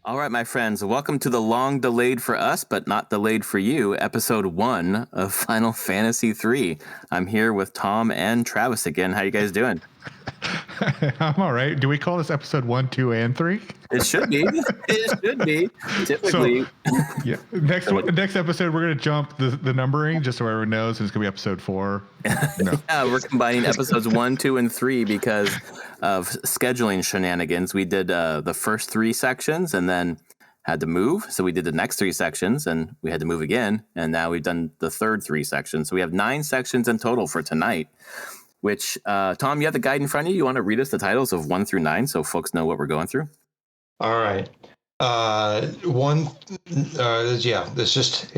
All right, my friends, welcome to the long delayed for us, but not delayed for you, episode 1 of Final Fantasy III. I'm here with Tom and Travis again. How you guys doing? I'm all right. Do we call this episode 1, 2, and 3? It should be. It should be. Typically. So, yeah. Next episode, we're going to jump the numbering just so everyone knows, and it's going to be episode 4. No. Yeah, we're combining episodes 1, 2, and 3 because of scheduling shenanigans. We did the first 3 sections and then had to move. So we did the next 3 sections and we had to move again. And now we've done the third 3 sections. So we have 9 sections in total for tonight. Which, Tom, you have the guide in front of you. You want to read us the titles of 1 through 9 so folks know what we're going through? All right. There's just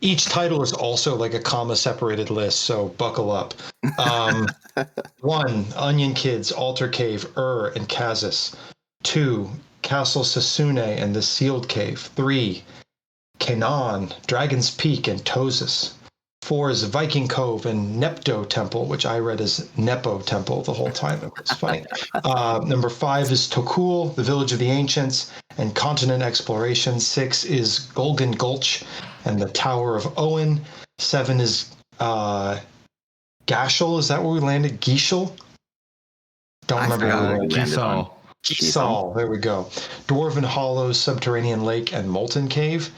each title is also like a comma separated list, so buckle up. 1, Onion Kids, Altar Cave, and Kazis. 2, Castle Sasune and the Sealed Cave. 3, Canaan, Dragon's Peak, and Tosis. 4 is Viking Cove and Nepto Temple, which I read as Nepo Temple the whole time. It was funny. Number 5 is Tokul, the Village of the Ancients, and Continent Exploration. 6 is Golgan Gulch and the Tower of Owen. 7 is Gashel. Is that where we landed? Gishel? Don't remember where we landed. Gisal. There we go. Dwarven Hollows, Subterranean Lake, and Molten Cave.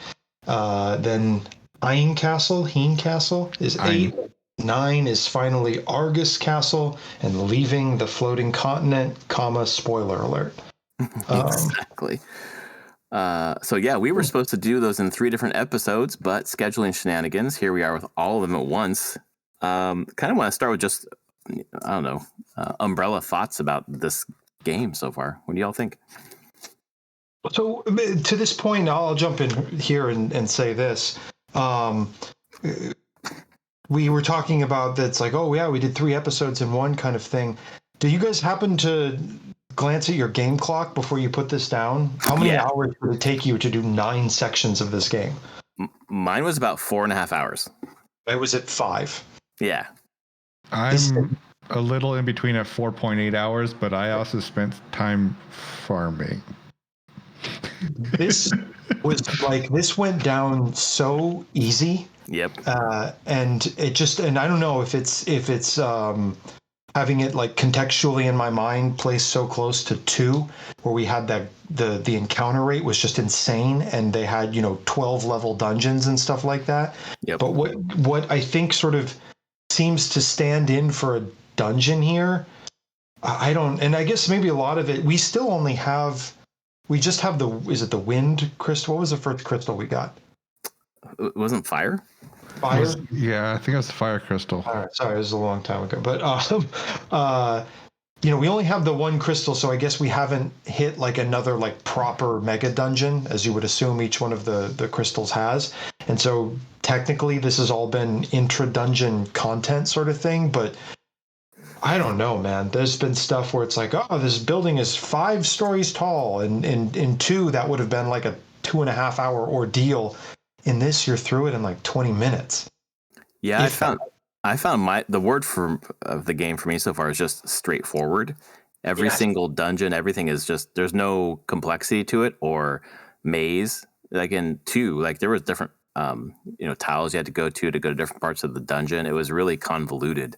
Then Heen Castle is 8. 9 is finally Argus Castle and Leaving the Floating Continent, spoiler alert. Exactly. So yeah, we were supposed to do those in 3 different episodes, but scheduling shenanigans, here we are with all of them at once. Kind of want to start with just, I don't know, umbrella thoughts about this game so far. What do y'all think? So to this point, I'll jump in here and say this. We were talking about that it's like, oh yeah, we did 3 episodes in one kind of thing. Do you guys happen to glance at your game clock before you put this down? How many hours would it take you to do 9 sections of this game? Mine was about 4.5 hours. I was at 5. Yeah. I'm a little in between at 4.8 hours, but I also spent time farming. This was like, this went down so easy. Yep. And it just, and I don't know if it's having it like contextually in my mind placed so close to 2, where we had that the encounter rate was just insane, and they had 12 level dungeons and stuff like that. Yep. But what I think sort of seems to stand in for a dungeon here, I don't, and I guess maybe a lot of it we still only have. We just have is it the wind crystal? What was the first crystal we got? It wasn't fire? Fire? Yeah, I think it was the fire crystal. All right, sorry, it was a long time ago. But, we only have the one crystal, so I guess we haven't hit like another like proper mega dungeon, as you would assume each one of the crystals has. And so technically this has all been intra-dungeon content sort of thing, but I don't know, man. There's been stuff where it's like, oh, this building is 5 stories tall, and in 2 that would have been like a 2.5 hour ordeal. In this, you're through it in like 20 minutes. Yeah, I found the word of the game for me so far is just straightforward. Every single dungeon, everything is just, there's no complexity to it or maze. Like in 2, like there was different tiles you had to go to different parts of the dungeon. It was really convoluted.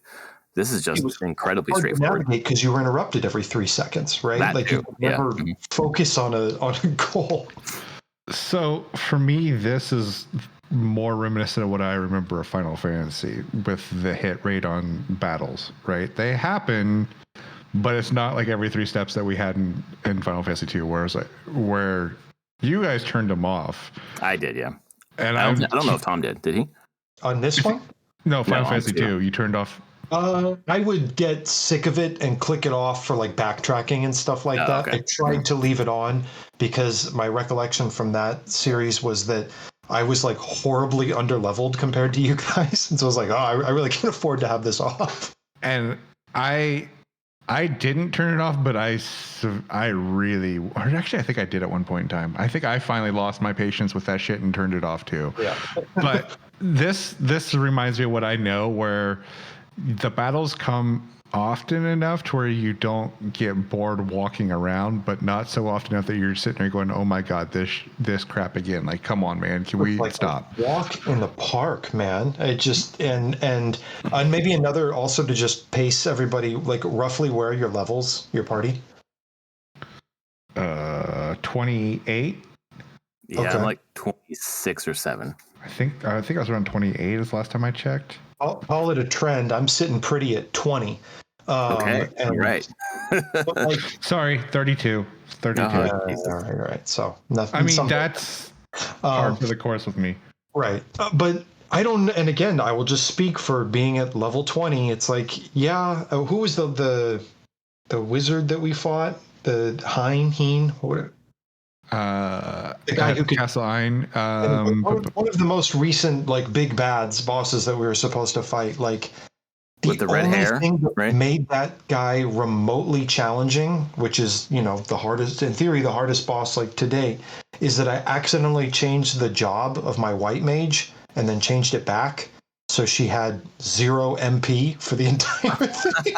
This is just incredibly straightforward. Because you were interrupted every 3 seconds, right? That like too. You could never focus on a goal. So for me, this is more reminiscent of what I remember of Final Fantasy with the hit rate on battles, right? They happen, but it's not like every 3 steps that we had in Final Fantasy 2, where you guys turned them off. I did, yeah. And I don't know if Tom did. Did he? On this one? No, Final Fantasy 2. You turned off. I would get sick of it and click it off for like backtracking and stuff like that. Okay. I tried to leave it on because my recollection from that series was that I was like horribly underleveled compared to you guys. And so I was like, oh, I really can't afford to have this off. And I didn't turn it off, but I think I did at one point in time. I think I finally lost my patience with that shit and turned it off too. Yeah. But this reminds me of what I know, where the battles come often enough to where you don't get bored walking around, but not so often enough that you're sitting there going, "Oh my god, this crap again!" Like, come on, man, can we like stop? walk in the park, man. It just and maybe another also to just pace everybody. Like roughly where are your levels, your party? 28. Yeah, Okay. I'm like 26 or 7. I think I was around 28 is the last time I checked. I'll call it a trend. I'm sitting pretty at 20. Okay, and, you're right. but like, Sorry, 32. 32. Oh, all right. So nothing. I mean, that's hard for the course with me. Right. But I don't, and again, I will just speak for being at level 20. It's like, yeah, who was the wizard that we fought? The Heen? What? The guy who could Castle Ein. one of the most recent like big bads bosses that we were supposed to fight. Like With the red only hair, thing that right? made that guy remotely challenging, which is the hardest in theory, the hardest boss like to date, is that I accidentally changed the job of my white mage and then changed it back. So she had 0 MP for the entire thing.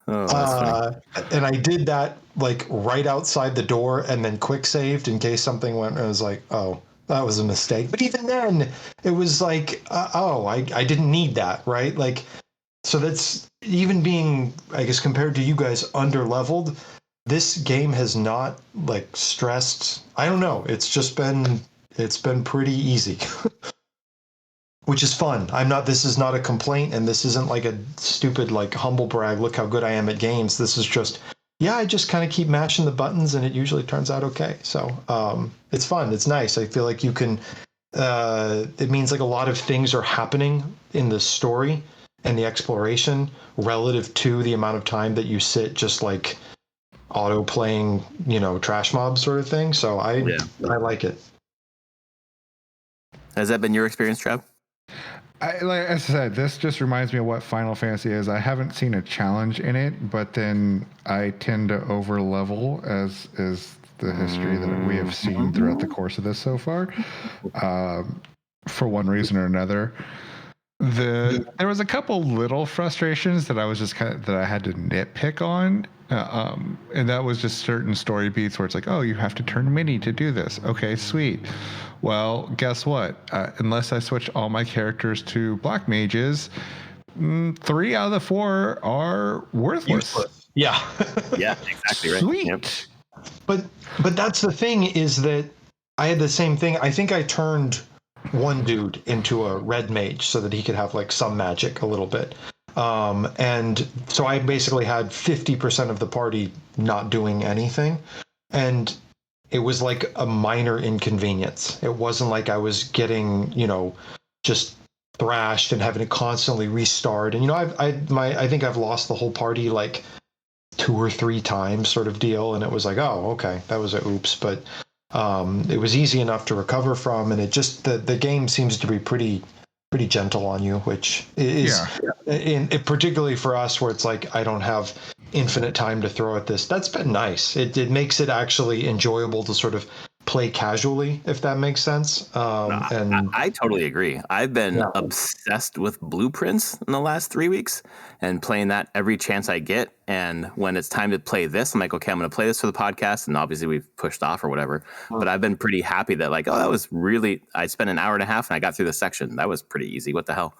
Oh, that's funny. And I did that like right outside the door and then quick saved in case something went. I was like, oh, that was a mistake. But even then, it was like, I didn't need that, right? Like, so that's even being, I guess, compared to you guys under leveled. This game has not like stressed. I don't know. It's been pretty easy. Which is fun. This is not a complaint, and this isn't like a stupid like humble brag, look how good I am at games. This is just, I just kind of keep mashing the buttons and it usually turns out okay. So it's fun. It's nice. I feel like you can, it means like a lot of things are happening in the story and the exploration relative to the amount of time that you sit just like auto playing, trash mob sort of thing. So I like it. Has that been your experience, Trev? Like I said, this just reminds me of what Final Fantasy is. I haven't seen a challenge in it, but then I tend to over level, as is the history that we have seen throughout the course of this so far, for one reason or another. There was a couple little frustrations that I was just that I had to nitpick on, and that was just certain story beats where it's like, oh, you have to turn mini to do this. Okay, sweet. Well, guess what? Unless I switch all my characters to black mages, 3 out of the 4 are worthless. Useless. Yeah. Yeah, exactly right. Sweet. Yep. But that's the thing is that I had the same thing. I think I turned one dude into a red mage so that he could have like some magic a little bit. And so I basically had 50% of the party not doing anything. And it was like a minor inconvenience. It wasn't like I was getting, just thrashed and having to constantly restart. And I think I've lost the whole party like 2 or 3 times, sort of deal. And it was like, oh, okay, that was a oops. But it was easy enough to recover from, and it just the game seems to be pretty gentle on you, which is particularly for us where it's like I don't have infinite time to throw at this. That's been nice. It makes it actually enjoyable to sort of play casually, if that makes sense. And I totally agree. I've been obsessed with blueprints in the last 3 weeks and playing that every chance I get. And when it's time to play this, I'm like, okay, I'm going to play this for the podcast. And obviously we've pushed off or whatever. But I've been pretty happy that like, oh, that was really, I spent an hour and a half and I got through the section. That was pretty easy. What the hell?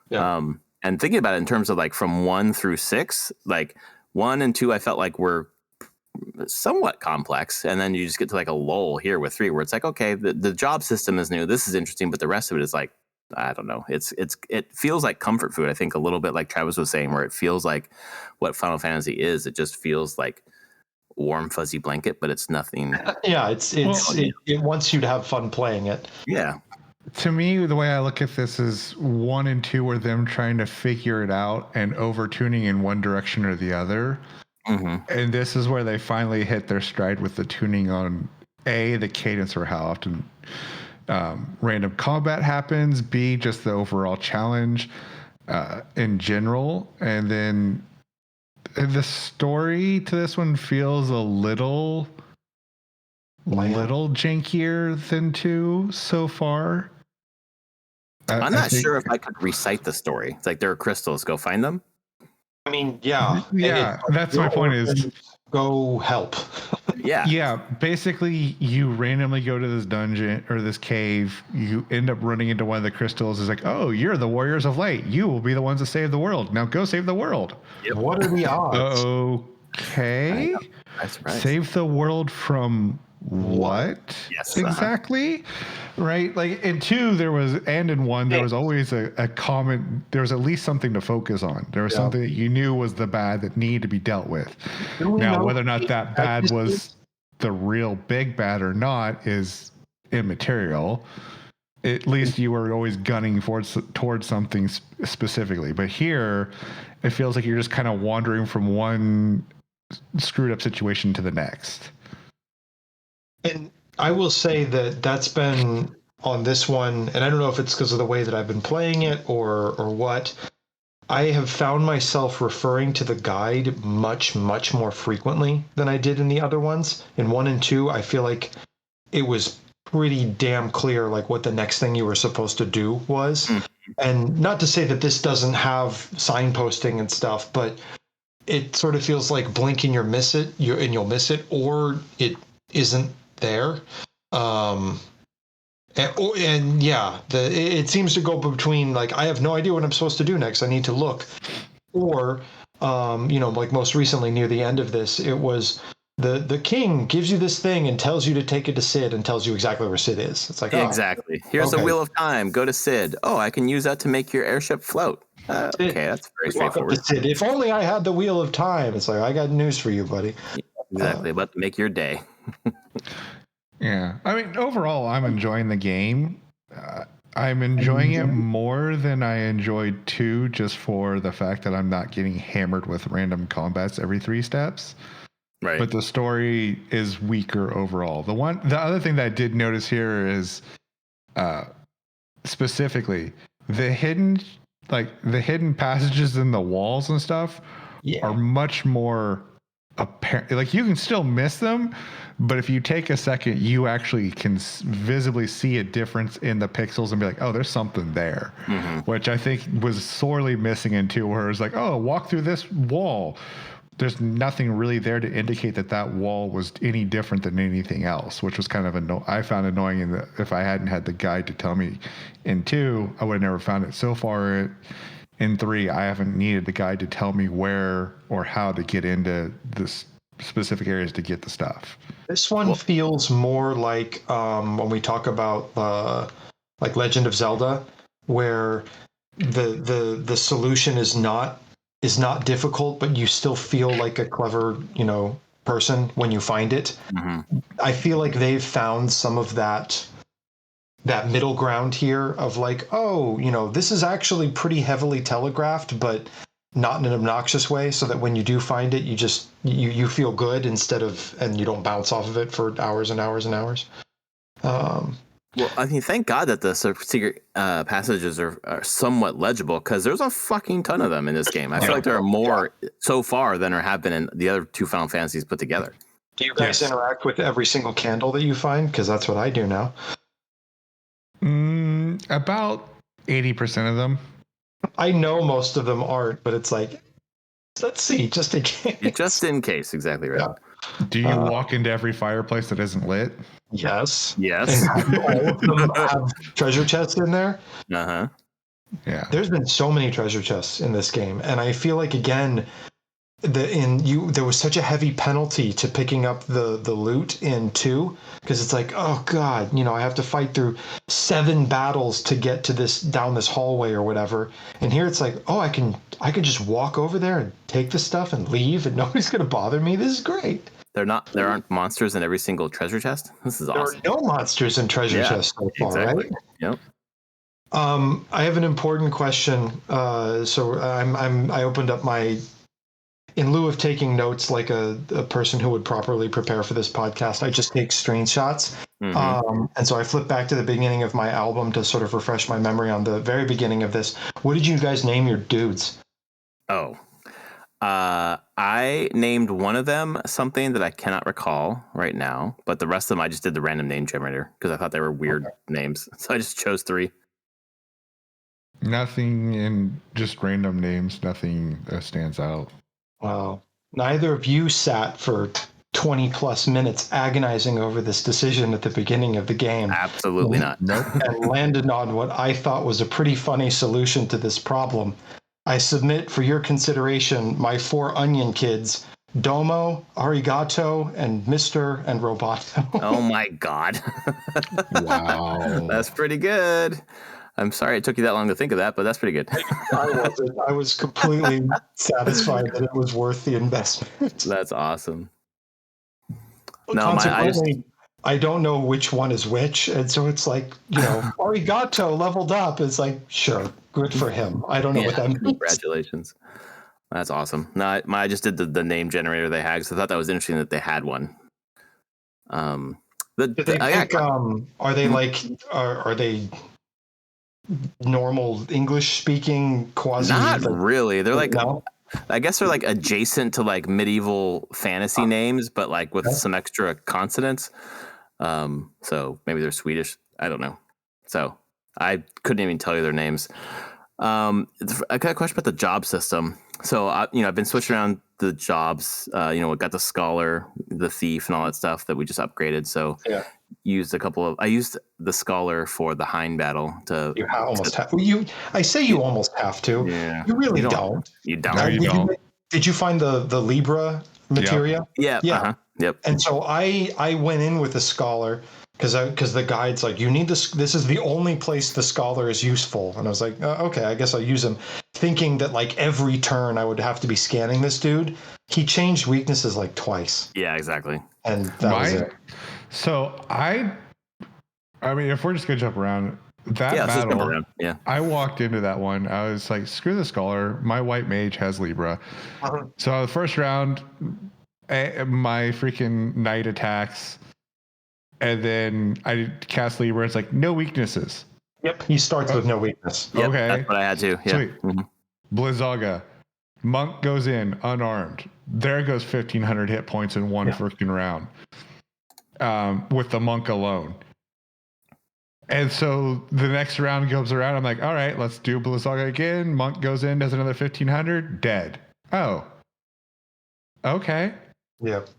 Yeah. And thinking about it in terms of like from 1 through 6, like 1 and 2, I felt like were somewhat complex, and then you just get to like a lull here with 3 where it's like, okay, the job system is new, this is interesting, but the rest of it is like, I don't know, it feels like comfort food. I think a little bit like Travis was saying, where it feels like what Final Fantasy is. It just feels like warm fuzzy blanket, but it's nothing. It wants you to have fun playing it. Yeah. To me, the way I look at this is 1 and 2 are them trying to figure it out and over tuning in one direction or the other. Mm-hmm. And this is where they finally hit their stride with the tuning on the cadence or how often random combat happens, B, just the overall challenge in general. And then the story to this one feels a little jankier than 2 so far. I'm not sure if I could recite the story. It's like there are crystals, go find them. I mean, yeah. Yeah, that's my point is go help. Yeah, basically you randomly go to this dungeon or this cave, you end up running into one of the crystals. It's like, oh, you're the warriors of light. You will be the ones to save the world. Now go save the world. Yep. What are the odds? Okay. Save the world from what? Yes, exactly? Right? Like in 2 there was, and in 1 there was always a common, there was at least something to focus on. There was something that you knew was the bad that needed to be dealt with. Now whether or not that bad was the real big bad or not is immaterial. At least you were always gunning towards something specifically. But here it feels like you're just kind of wandering from one screwed up situation to the next. And I will say that that's been on this one, and I don't know if it's because of the way that I've been playing it or what. I have found myself referring to the guide much, much more frequently than I did in the other ones. In 1 and 2, I feel like it was pretty damn clear like what the next thing you were supposed to do was. And not to say that this doesn't have signposting and stuff, but it sort of feels like blink and you'll miss it, or it isn't there. It seems to go between like I have no idea what I'm supposed to do next. I need to look, or like most recently near the end of this, it was the king gives you this thing and tells you to take it to Sid and tells you exactly where Sid is. It's like exactly. Here's the Wheel of Time. Go to Sid. Oh, I can use that to make your airship float. Okay, that's very straightforward. Sid. If only I had the Wheel of Time. It's like I got news for you, buddy. Exactly, but make your day. Yeah, I mean, overall, I'm enjoying the game. I'm enjoying it more than I enjoyed 2, just for the fact that I'm not getting hammered with random combats every 3 steps. Right. But the story is weaker overall. The other thing that I did notice here is, specifically the hidden passages in the walls and stuff are much more apparent. Like you can still miss them, but if you take a second, you actually can visibly see a difference in the pixels and be like, oh, there's something there, which I think was sorely missing in 2, where it's like, oh, walk through this wall. There's nothing really there to indicate that wall was any different than anything else, which was kind of I found annoying. If I hadn't had the guide to tell me in 2, I would have never found it. So far in 3, I haven't needed the guide to tell me where or how to get into this specific areas to get the stuff. This one feels more like when we talk about like Legend of Zelda, where the solution is not difficult, but you still feel like a clever person when you find it. I feel like they've found some of that middle ground here of like, oh, this is actually pretty heavily telegraphed, but not in an obnoxious way, so that when you do find it, you just you feel good and you don't bounce off of it for hours and hours and hours. Well, I mean, thank God that the secret passages are somewhat legible, because there's a fucking ton of them in this game. I feel like there are more so far than there have been in the other 2 Final Fantasies put together. Do you guys interact with every single candle that you find? Because that's what I do now. About 80% of them. I know most of them aren't, but it's like, let's see, just in case. Just in case, exactly right. Yeah. Do you walk into every fireplace that isn't lit? Yes. Yes. And all of them have treasure chests in there. Uh-huh. Yeah. There's been so many treasure chests in this game, and I feel like again, there was such a heavy penalty to picking up the loot in 2, because it's like, oh god, I have to fight through 7 battles to get to down this hallway or whatever. And here it's like, oh, I can just walk over there and take the stuff and leave, and nobody's gonna bother me. This is great. There aren't monsters in every single treasure chest. This is awesome. There are no monsters in treasure chests so far, exactly. right? Yep. I have an important question. So I opened up in lieu of taking notes like a person who would properly prepare for this podcast, I just take screenshots. And so I flipped back to the beginning of my album to sort of refresh my memory on the very beginning of this. What did you guys name your dudes? Oh, I named one of them something that I cannot recall right now, but the rest of them I just did the random name generator because I thought they were weird names. So I just chose 3. Nothing in just random names. Nothing stands out. Wow. Neither of you sat for 20 plus minutes agonizing over this decision at the beginning of the game. Absolutely not. Nope. And landed on what I thought was a pretty funny solution to this problem. I submit for your consideration my 4 onion kids, Domo, Arigato, and Mr. and Roboto. Oh my God. Wow. That's pretty good. I'm sorry it took you that long to think of that, but that's pretty good. I wasn't. I was completely satisfied that it was worth the investment. That's awesome. Consequently, I don't know which one is which, and so it's like, Arigato leveled up. It's like, sure, good for him. I don't know what that means. Congratulations. That's awesome. No, I just did the name generator they had, because I thought that was interesting that they had one. Are they normal English speaking quasi? Not really. They're like, No? I guess they're like adjacent to like medieval fantasy names, but like with some extra consonants. So maybe they're Swedish. I don't know. So I couldn't even tell you their names. I got a question about the job system. So I've been switching around the jobs. We got the scholar, the thief, and all that stuff that we just upgraded. So Yeah. I used the scholar for the Hind battle to. You almost have. I say you almost have to. Yeah. You really don't. You don't. No, you don't. Did you find the Libra materia? Yeah. Yeah. Uh-huh. Yep. And so I went in with the scholar because the guide's like, you need this. This is the only place the scholar is useful. And I was like, okay, I guess I'll use him, thinking that like every turn I would have to be scanning this dude. He changed weaknesses like twice. Yeah, exactly. And that was it. So I mean, if we're just gonna jump around that Yeah, let's just jump battle, around. Yeah. I walked into that one. I was like, screw the scholar. My white mage has Libra. Uh-huh. So the first round, my freaking knight attacks, and then I cast Libra. It's like no weaknesses. Yep. He starts with no weakness. Yep, Okay. that's what I had to. Yeah. Sweet. Mhm. Blizzaga. Monk goes in unarmed. There goes 1,500 hit points in one freaking round. With the monk alone. And so the next round goes around. I'm like, all right, let's do Blizzaga again. Monk goes in, does another 1,500, dead. Oh. Okay. Yep.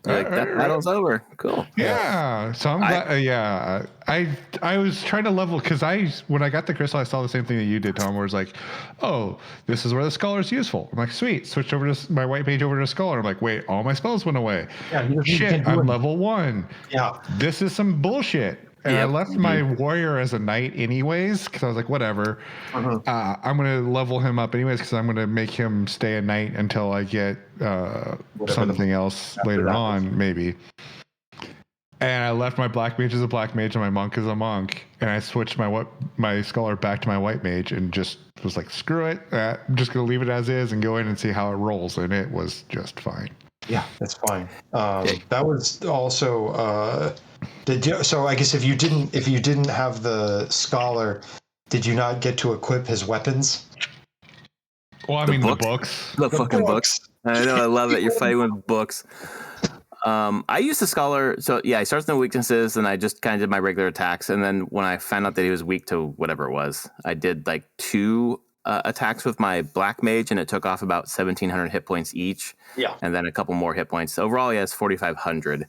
Like, that battle's over. Cool. Yeah. So I'm glad. I was trying to level because when I got the crystal, I saw the same thing that you did, Tom, where it's like, oh, this is where the scholar is useful. I'm like, sweet. Switched over to my white page over to scholar. I'm like, wait, all my spells went away. Yeah. Shit, I'm level 1. Yeah. This is some bullshit. And I left my warrior as a knight anyways, because I was like, whatever. Uh-huh. I'm going to level him up anyways, because I'm going to make him stay a knight until I get something else later on, maybe. And I left my black mage as a black mage and my monk as a monk. And I switched my scholar back to my white mage and just was like, screw it. I'm just going to leave it as is and go in and see how it rolls. And it was just fine. Yeah, that's fine. That was also so I guess if you didn't have the scholar, did you not get to equip his weapons? Well, I mean the books. The fucking books. I know, I love it. You're fighting with books. I used the scholar, so yeah, he starts with no weaknesses, and I just kind of did my regular attacks, and then when I found out that he was weak to whatever it was, I did like 2 attacks with my black mage, and it took off about 1,700 hit points each. Yeah. And then a couple more hit points. So overall, he has 4,500.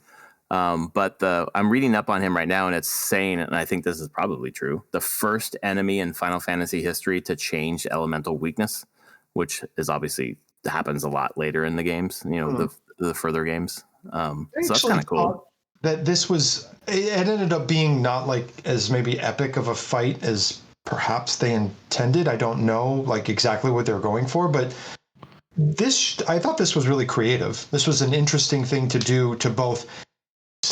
But I'm reading up on him right now, and it's saying, and I think this is probably true, the first enemy in Final Fantasy history to change elemental weakness, which is obviously happens a lot later in the games, the further games. So that's kind of cool. That it ended up being not like as maybe epic of a fight as perhaps they intended. I don't know like exactly what they're going for, but I thought this was really creative. This was an interesting thing to do, to both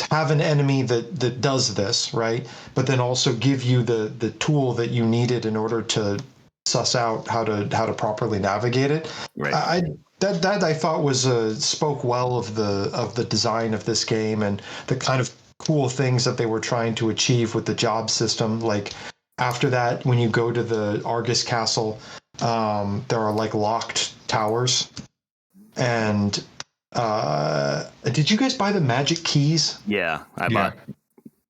have an enemy that does this, right? But then also give you the tool that you needed in order to suss out how to properly navigate it. Right. That I thought was spoke well of the design of this game and the kind of cool things that they were trying to achieve with the job system. Like after that, when you go to the Argus Castle, there are like locked towers. And did you guys buy the magic keys? Yeah, I bought.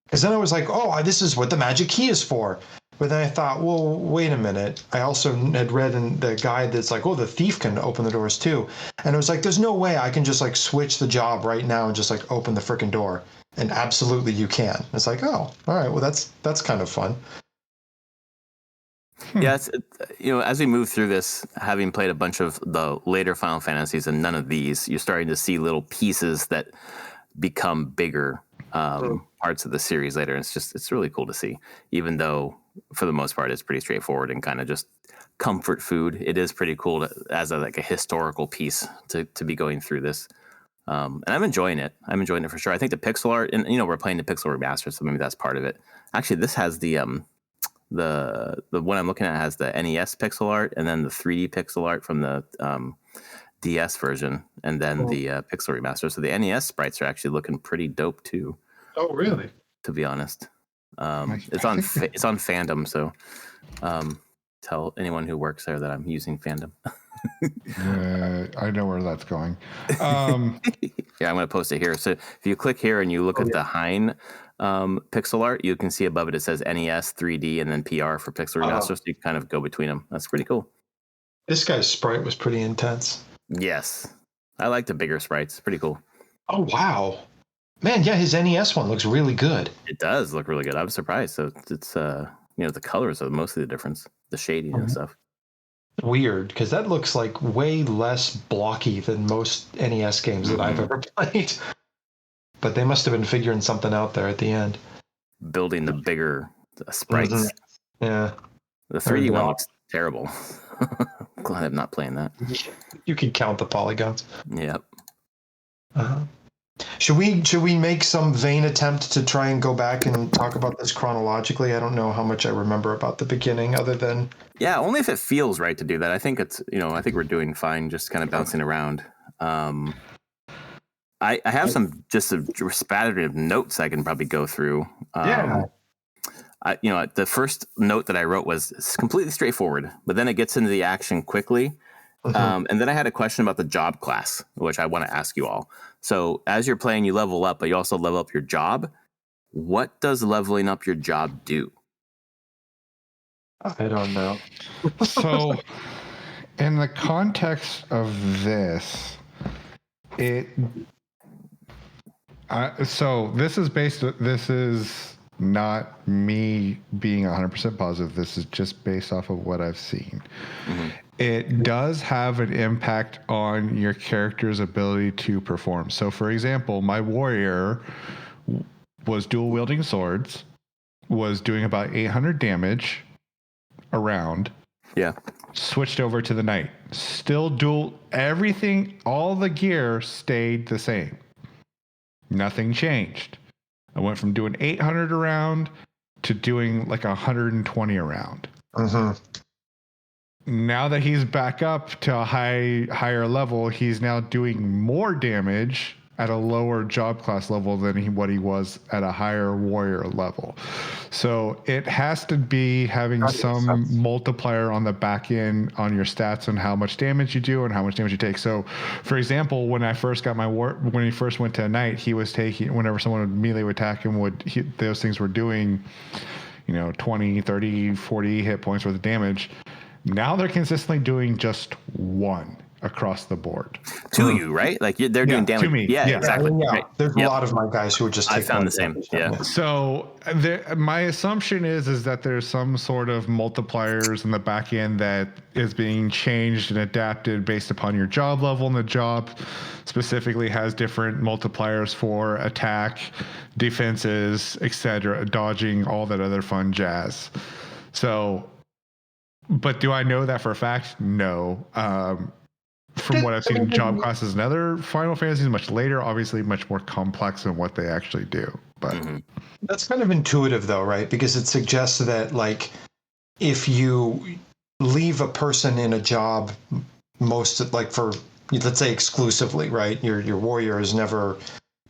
Because then I was like, oh, this is what the magic key is for. But then I thought, well, wait a minute. I also had read in the guide that's like, oh, the thief can open the doors too. And it was like, there's no way I can just like switch the job right now and just like open the freaking door. And absolutely you can. It's like, oh, all right, well, that's kind of fun. Yeah, as we move through this, having played a bunch of the later Final Fantasies and none of these, you're starting to see little pieces that become bigger parts of the series later. And it's really cool to see, even though for the most part it's pretty straightforward and kind of just comfort food. It is pretty cool as a historical piece to be going through this. And I'm enjoying it. I'm enjoying it for sure. I think the pixel art, and we're playing the pixel remaster, so maybe that's part of it. Actually, this has the one I'm looking at has the NES pixel art, and then the 3D pixel art from the DS version, and then the pixel remaster. So the NES sprites are actually looking pretty dope too. Oh, really? To be honest, it's on Fandom. So tell anyone who works there that I'm using Fandom. I know where that's going. Yeah, I'm going to post it here. So if you click here and you look at the Hein pixel art, you can see above it says NES 3D and then PR for pixel remaster. So you can kind of go between them. That's pretty cool. This guy's sprite was pretty intense. Yes, I like the bigger sprites. Pretty cool. Oh wow, man! Yeah, his NES one looks really good. It does look really good. I was surprised. So it's the colors are mostly the difference, the shading and stuff. Weird, because that looks like way less blocky than most NES games that I've ever played. But they must have been figuring something out there at the end. Building the bigger sprites. Mm-hmm. Yeah. The 3D one looks terrible. Glad I'm not playing that. You can count the polygons. Yep. Should we make some vain attempt to try and go back and talk about this chronologically? I don't know how much I remember about the beginning, other than only if it feels right to do that. I think it's I think we're doing fine, just kind of bouncing around. I have some just a spattering of notes I can probably go through. The first note that I wrote was completely straightforward, but then it gets into the action quickly. And then I had a question about the job class, which I want to ask you all. So as you're playing, you level up, but you also level up your job. What does leveling up your job do? I don't know. So in the context of this, this is not me being 100% positive. This is just based off of what I've seen. It does have an impact on your character's ability to perform. So, for example, my warrior was dual wielding swords, was doing about 800 damage a round. Yeah. Switched over to the knight. Still everything, all the gear stayed the same. Nothing changed. I went from doing 800 a round to doing like 120 a round. Now that he's back up to a higher level, he's now doing more damage at a lower job class level than what he was at a higher warrior level. So it has to be having some multiplier on the back end on your stats and how much damage you do and how much damage you take. So, for example, when I first got when he first went to a knight, he was taking, whenever someone would melee attack him, those things were doing, 20, 30, 40 hit points worth of damage. Now they're consistently doing just one across the board to you, right? Like they're doing damage to me. Yeah, exactly. Yeah. Right. There's a lot of my guys who would just. I found the same. Yeah. So my assumption is that there's some sort of multipliers in the back end that is being changed and adapted based upon your job level, and the job specifically has different multipliers for attack, defenses, etc., dodging, all that other fun jazz. So, but do I know that for a fact? No. From what I've seen in job classes and other Final Fantasies much later, obviously much more complex in what they actually do. But that's kind of intuitive though, right? Because it suggests that like if you leave a person in a job for let's say exclusively, right? Your warrior is never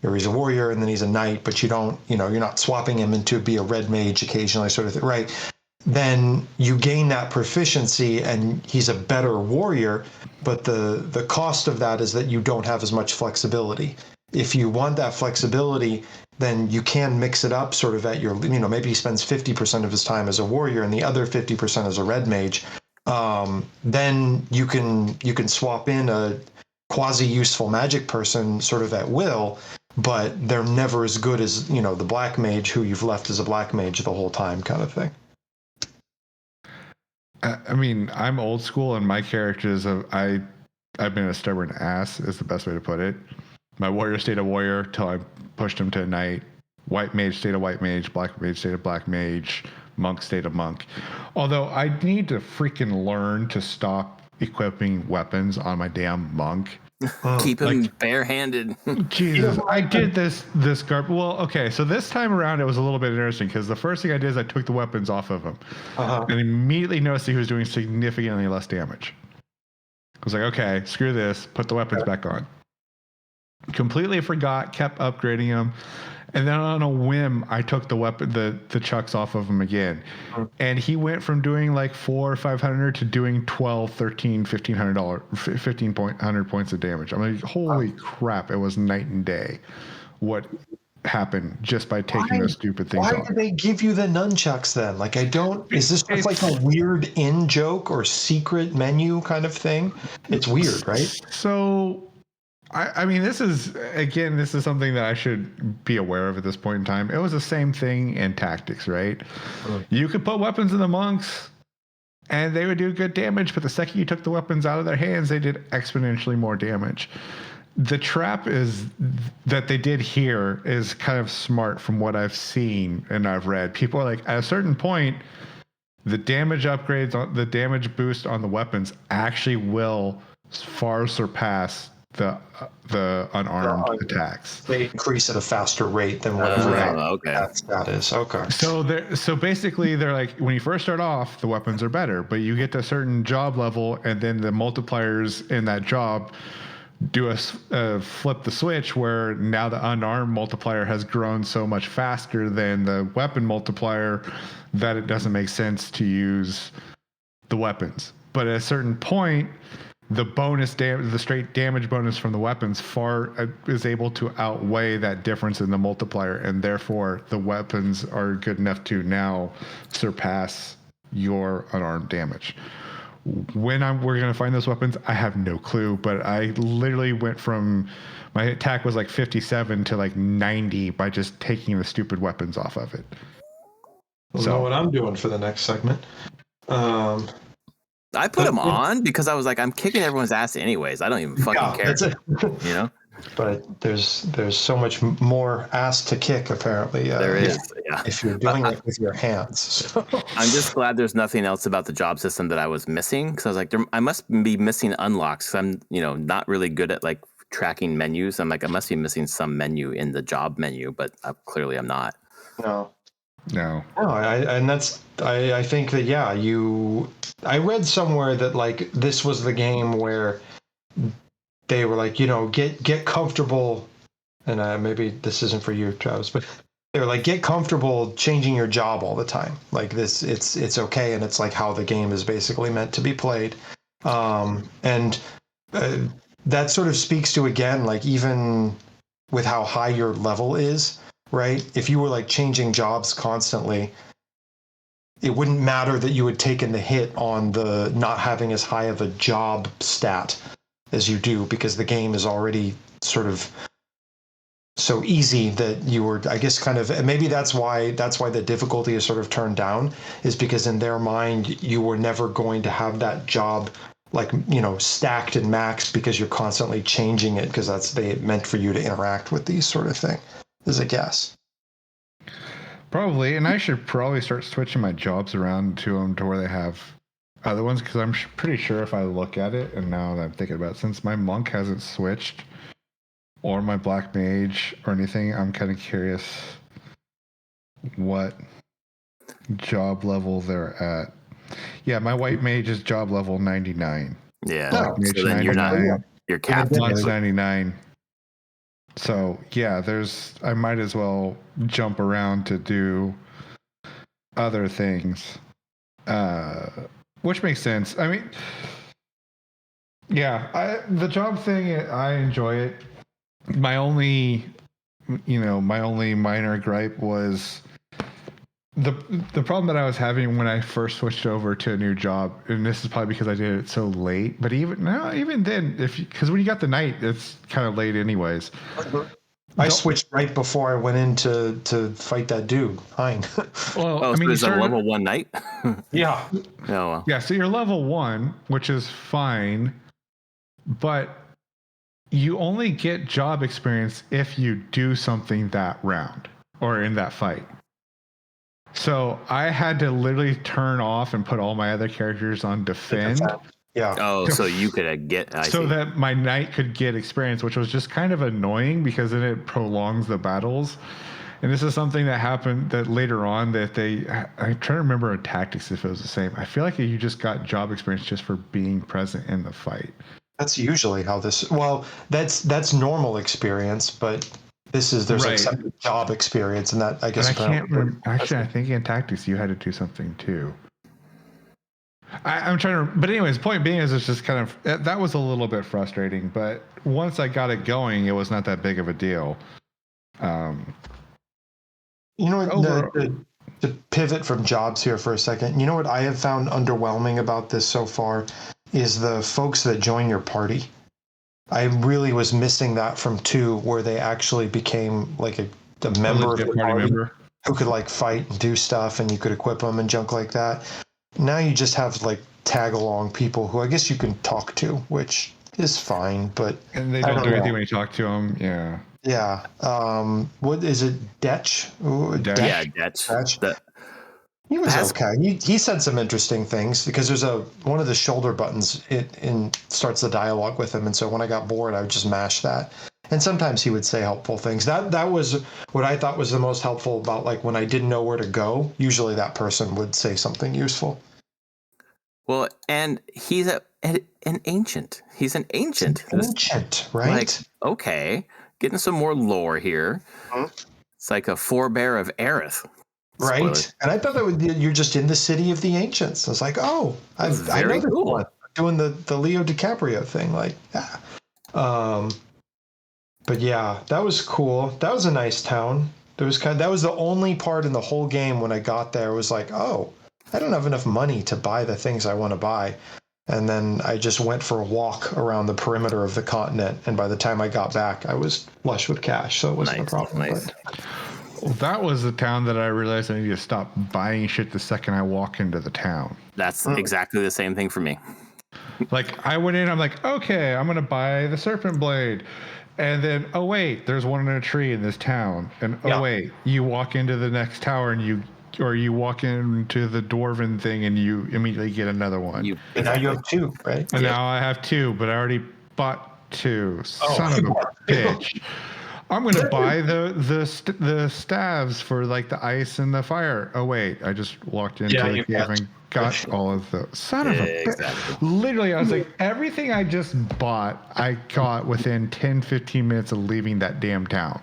he's a warrior and then he's a knight, but you don't, you're not swapping him into be a red mage occasionally sort of thing, right? Then you gain that proficiency and he's a better warrior, but the cost of that is that you don't have as much flexibility. if you want that flexibility, then you can mix it up sort of at your, maybe he spends 50% of his time as a warrior and the other 50% as a red mage. Then you can swap in a quasi useful magic person sort of at will, but they're never as good as, the black mage who you've left as a black mage the whole time kind of thing. I mean, I'm old school, and my characters, I've been a stubborn ass, is the best way to put it. My warrior stayed a warrior till I pushed him to a knight. White mage stayed a white mage. Black mage stayed a black mage. Monk stayed a monk. Although I need to freaking learn to stop equipping weapons on my damn monk. Keep him barehanded. Jesus, I did this well, okay, so this time around it was a little bit interesting because the first thing I did is I took the weapons off of him and immediately noticed he was doing significantly less damage. I was like, okay, screw this, put the weapons back on. Completely forgot, kept upgrading him, and then on a whim I took the chucks off of him again, and he went from doing like 400 or 500 to doing 12, 13, $1,500 points of damage. I'm like, holy crap, it was night and day what happened just by taking those stupid things off. Why did they give you the nunchucks then? Like, is this just like a weird in joke or secret menu kind of thing? It's weird, right? So I mean, this is something that I should be aware of at this point in time. It was the same thing in tactics, right? You could put weapons in the monks and they would do good damage, but the second you took the weapons out of their hands, they did exponentially more damage. The trap is that they did here is kind of smart from what I've seen and I've read. People are like, at a certain point, the damage upgrades, the damage boost on the weapons actually will far surpass the unarmed attacks. They increase at a faster rate than whatever that is. Okay. So basically, they're like, when you first start off, the weapons are better, but you get to a certain job level, and then the multipliers in that job do a flip the switch where now the unarmed multiplier has grown so much faster than the weapon multiplier that it doesn't make sense to use the weapons. But at a certain point, the straight damage bonus from the weapons is able to outweigh that difference in the multiplier, and therefore the weapons are good enough to now surpass your unarmed damage. When we're going to find those weapons, I have no clue, but I literally went from my attack was like 57 to like 90 by just taking the stupid weapons off of it. I know what I'm doing for the next segment. I put them on because I was like, I'm kicking everyone's ass anyways. I don't even fucking care. That's it. But there's so much more ass to kick, apparently. There is, if you're doing it with your hands. So. I'm just glad there's nothing else about the job system that I was missing, because I was like, I must be missing unlocks. I'm, not really good at like tracking menus. I'm like, I must be missing some menu in the job menu, but clearly I'm not. No. I think that I read somewhere that like this was the game where they were like, get comfortable, and maybe this isn't for you, Travis, but they were like, get comfortable changing your job all the time. Like this, it's okay, and it's like how the game is basically meant to be played. And that sort of speaks to, again, like even with how high your level is, right? If you were like changing jobs constantly, it wouldn't matter that you had taken the hit on the not having as high of a job stat as you do, because the game is already sort of so easy that you were, I guess, kind of, and maybe that's why the difficulty is sort of turned down, is because in their mind you were never going to have that job like, stacked and maxed, because you're constantly changing it, because that's meant for you to interact with these sort of thing, is a guess. Probably, and I should probably start switching my jobs around to them to where they have other ones, because I'm pretty sure if I look at it, and now that I'm thinking about it, since my monk hasn't switched, or my black mage or anything, I'm kind of curious what job level they're at. Yeah, my white mage is job level 99. Yeah, black mage so then 99. You're capped. Monk's 99. So yeah, I might as well jump around to do other things, which makes sense. I mean, yeah, the job thing, I enjoy it. my only minor gripe was the problem that I was having when I first switched over to a new job, and this is probably because I did it so late. But even then, because when you got the night, it's kind of late anyways. I switched right before I went in to fight that dude. Hein. Well, Oh, I mean, so it's a level 1 night? Yeah. Oh, well. Yeah, so you're level 1, which is fine, but you only get job experience if you do something that round or in that fight. So I had to literally turn off and put all my other characters on defend. Yeah. Oh, so you could get that my knight could get experience, which was just kind of annoying because then it prolongs the battles. And this is something that happened that later on that I'm trying to remember a tactics if it was the same. I feel like you just got job experience just for being present in the fight. That's usually how this. Well, that's normal experience, but there's Right. like some job experience, and that I guess. And I can't remember. Actually, I think in tactics you had to do something too. I'm trying to, but anyways, point being is it's just kind of that was a little bit frustrating. But once I got it going, it was not that big of a deal. To pivot from jobs here for a second, you know what I have found underwhelming about this so far is the folks that join your party. I really was missing that from 2, where they actually became like a member of the party member who could like fight and do stuff, and you could equip them and junk like that. Now you just have like tag along people who I guess you can talk to, which is fine, but and they don't do anything when you talk to them. Yeah. Yeah. What is it? Detch? Yeah, Detch. He was okay. He said some interesting things because there's one of the shoulder buttons. It starts the dialogue with him, and so when I got bored, I would just mash that. And sometimes he would say helpful things. That was what I thought was the most helpful about like when I didn't know where to go. Usually that person would say something useful. Well, and he's an ancient. He's an ancient. Ancient, right? Like, okay, getting some more lore here. Mm-hmm. It's like a forebear of Aerith. Right. Spoilers. And I thought you're just in the city of the ancients. I was like, oh, I know this one. Doing the Leo DiCaprio thing. Like, yeah. But yeah, that was cool. That was a nice town. That was the only part in the whole game when I got there was like, oh, I don't have enough money to buy the things I want to buy. And then I just went for a walk around the perimeter of the continent. And by the time I got back, I was flush with cash. So it wasn't a problem. Nice. Well, that was the town that I realized I need to stop buying shit the second I walk into the town. That's exactly the same thing for me. Like, I went in, I'm like, okay, I'm going to buy the serpent blade. And then, oh, wait, there's one in a tree in this town. And, oh, wait, you walk into the next tower and you walk into the dwarven thing and you immediately get another one. And now you have 2, right? And now I have 2, but I already bought 2. Son of a bitch. I'm going to buy the staves for like the ice and the fire. Oh, wait, I just walked into the cave and got all of those. Son of a bitch. Literally, I was like, everything I just bought, I got within 10, 15 minutes of leaving that damn town.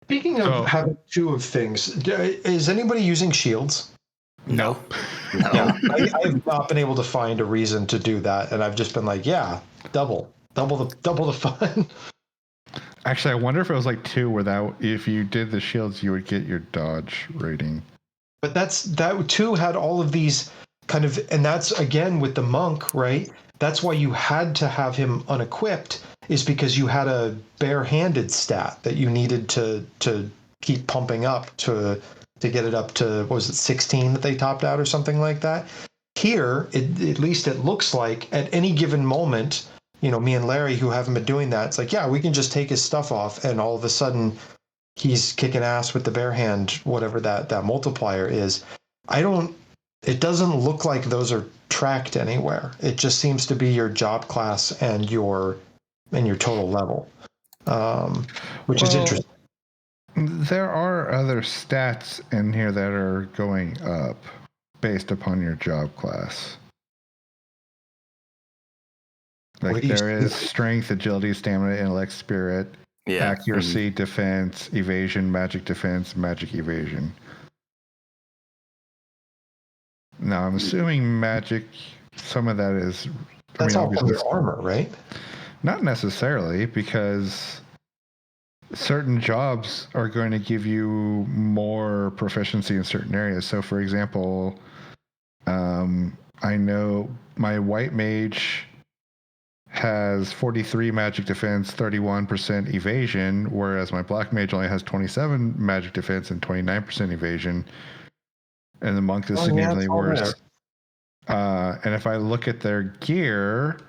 Speaking of having 2 of things, is anybody using shields? No. Yeah, I've not been able to find a reason to do that, and I've just been like, yeah, double the fun. Actually, I wonder if it was like 2 where if you did the shields, you would get your dodge rating. But that 2 had all of these kind of, and that's again with the monk, right? That's why you had to have him unequipped, is because you had a barehanded stat that you needed to keep pumping up to get it up to, what was it, 16 that they topped out or something like that. Here, at least it looks like at any given moment, me and Larry who haven't been doing that, it's like, yeah, we can just take his stuff off and all of a sudden he's kicking ass with the bare hand, whatever that multiplier is. It doesn't look like those are tracked anywhere. It just seems to be your job class and your total level, which is interesting. There are other stats in here that are going up based upon your job class. Like there is strength, agility, stamina, intellect, spirit, accuracy, defense, evasion, magic evasion. Now I'm assuming magic, some of that is... That's all from your armor, right? Not necessarily, because certain jobs are going to give you more proficiency in certain areas. So, for example, I know my white mage has 43 magic defense, 31% evasion, whereas my black mage only has 27 magic defense and 29% evasion. And the monk is significantly worse. And if I look at their gear,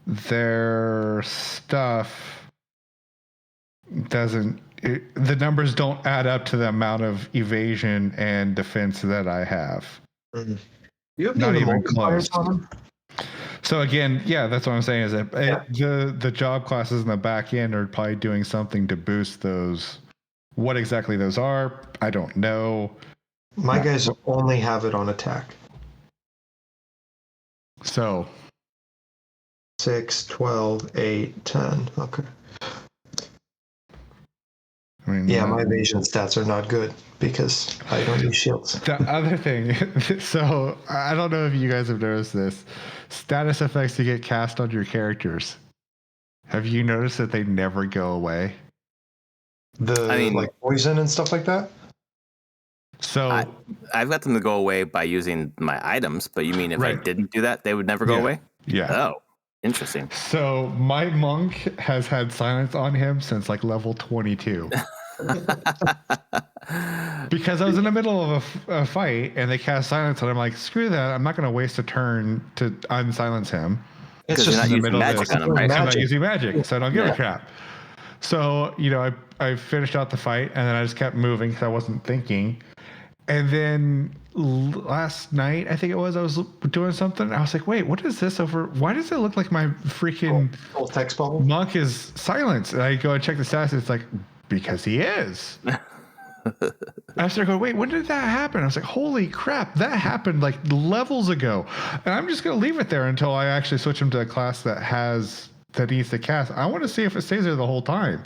their stuff the numbers don't add up to the amount of evasion and defense that I have. Mm-hmm. You have not even close. So again, yeah, that's what I'm saying is that the job classes in the back end are probably doing something to boost those. What exactly those are, I don't know. My guys only have it on attack. So 6, 12, 8, 10. Okay. I mean, yeah, my evasion stats are not good because I don't use shields. The other thing, so I don't know if you guys have noticed this. Status effects you get cast on your characters. Have you noticed that they never go away? Like poison and stuff like that? So I've got them to go away by using my items, but you mean if I didn't do that, they would never go away? Yeah. Oh, interesting. So my monk has had silence on him since like level 22. Because I was in the middle of a fight and they cast silence and I'm like, screw that, I'm not going to waste a turn to unsilence him. It's just in the middle of this. On him, right? I'm not using magic, so I don't give a crap. So, I finished out the fight and then I just kept moving because I wasn't thinking. And then last night, I think it was, I was doing something. I was like, wait, what is this over? Why does it look like my freaking old text bubble monk is silenced? And I go and check the stats. And it's like, because he is. I started going, wait, when did that happen? I was like, holy crap, that happened like levels ago. And I'm just going to leave it there until I actually switch him to a class that needs to cast. I want to see if it stays there the whole time.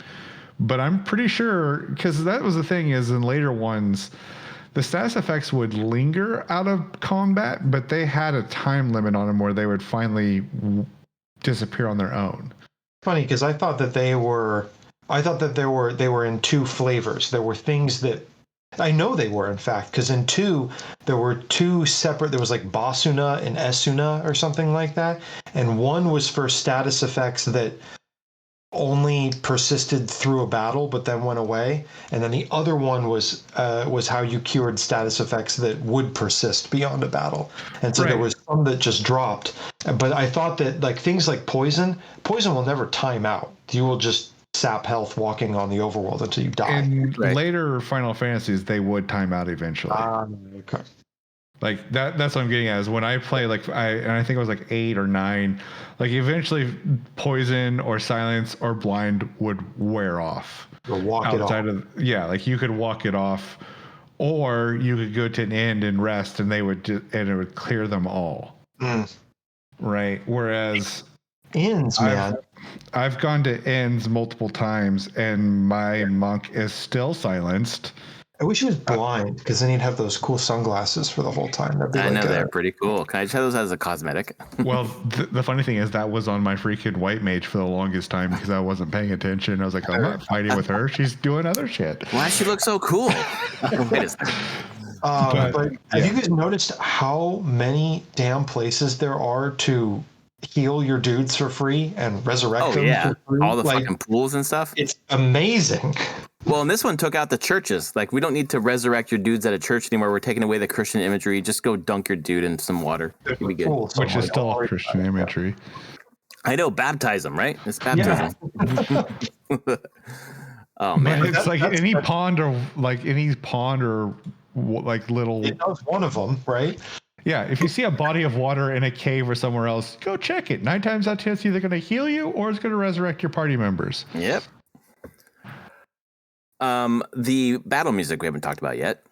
But I'm pretty sure, because that was the thing is in later ones, the status effects would linger out of combat, but they had a time limit on them where they would finally disappear on their own. Funny, because I thought that they were in two flavors. There were things that I know they were, in fact, because in 2 there were 2 separate. There was like Basuna and Esuna or something like that, and one was for status effects that only persisted through a battle but then went away, and then the other one was how you cured status effects that would persist beyond a battle. And so there was some that just dropped, but I thought that like things like poison will never time out. You will just sap health walking on the overworld until you die. In later Final Fantasies they would time out eventually. Okay. Like that's what I'm getting at is when I play like I think it was like 8 or 9, like eventually poison or silence or blind would wear off. You'll walk it off. Like you could walk it off, or you could go to an end and rest, and it would clear them all. Right. Whereas ends, man. I've gone to ends multiple times, and my monk is still silenced. I wish he was blind, because then he'd have those cool sunglasses for the whole time. I know they're pretty cool. Can I try those as a cosmetic? Well, the funny thing is that was on my freaking white mage for the longest time because I wasn't paying attention. I was like, I'm not fighting with her. She's doing other shit. Why she looks so cool? Wait a second. But have you guys noticed how many damn places there are to heal your dudes for free and resurrect them for free? All the fucking pools and stuff. It's amazing. Well, and this one took out the churches. Like, we don't need to resurrect your dudes at a church anymore. We're taking away the Christian imagery. Just go dunk your dude in some water. It'll be good. Which is still Christian imagery. I know, baptize them, right? It's baptism. Yeah. Oh man, but it's like any pond or like little. It knows one of them, right? Yeah, if you see a body of water in a cave or somewhere else, go check it. 9 times out of 10, it's either going to heal you or it's going to resurrect your party members. Yep. The battle music we haven't talked about yet.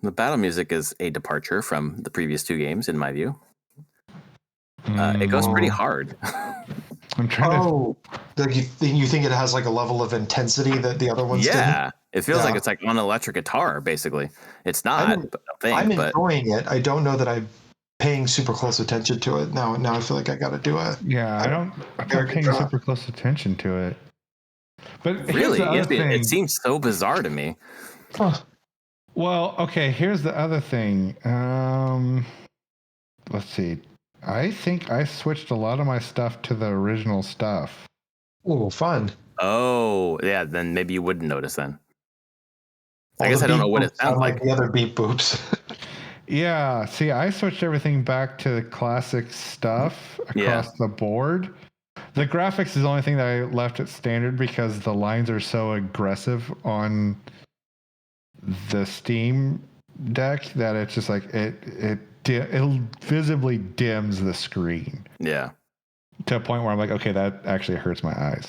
The battle music is a departure from the previous 2 games, in my view. It goes pretty hard. I'm trying to. Like you think it has like a level of intensity that the other ones didn't? Yeah, it feels like it's like on an electric guitar, basically. It's not. I'm enjoying it. I don't know that I'm paying super close attention to it now. I feel like I got to do it. Yeah, I'm not paying super close attention to it. But here's Really? the other thing. It seems so bizarre to me. Huh. Well, okay, here's the other thing. Let's see. I think I switched a lot of my stuff to the original stuff. Ooh, fun. Oh, yeah, then maybe you wouldn't notice then. I guess I don't know what it sounds like. The other beep boops. Yeah, see, I switched everything back to the classic stuff across the board. The graphics is the only thing that I left at standard because the lines are so aggressive on the Steam Deck that it's just like it visibly dims the screen. Yeah. To a point where I'm like, okay, that actually hurts my eyes.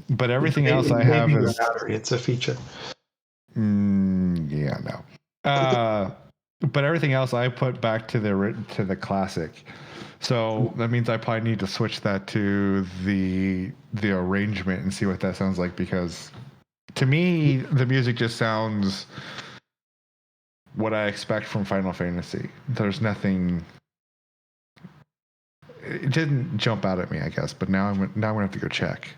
But everything else I have is battery. It's a feature. yeah, no. But everything else I put back to the classic. So that means I probably need to switch that to the arrangement and see what that sounds like, because to me the music just sounds what I expect from Final Fantasy. There's nothing. It didn't jump out at me, I guess, but now I'm gonna have to go check.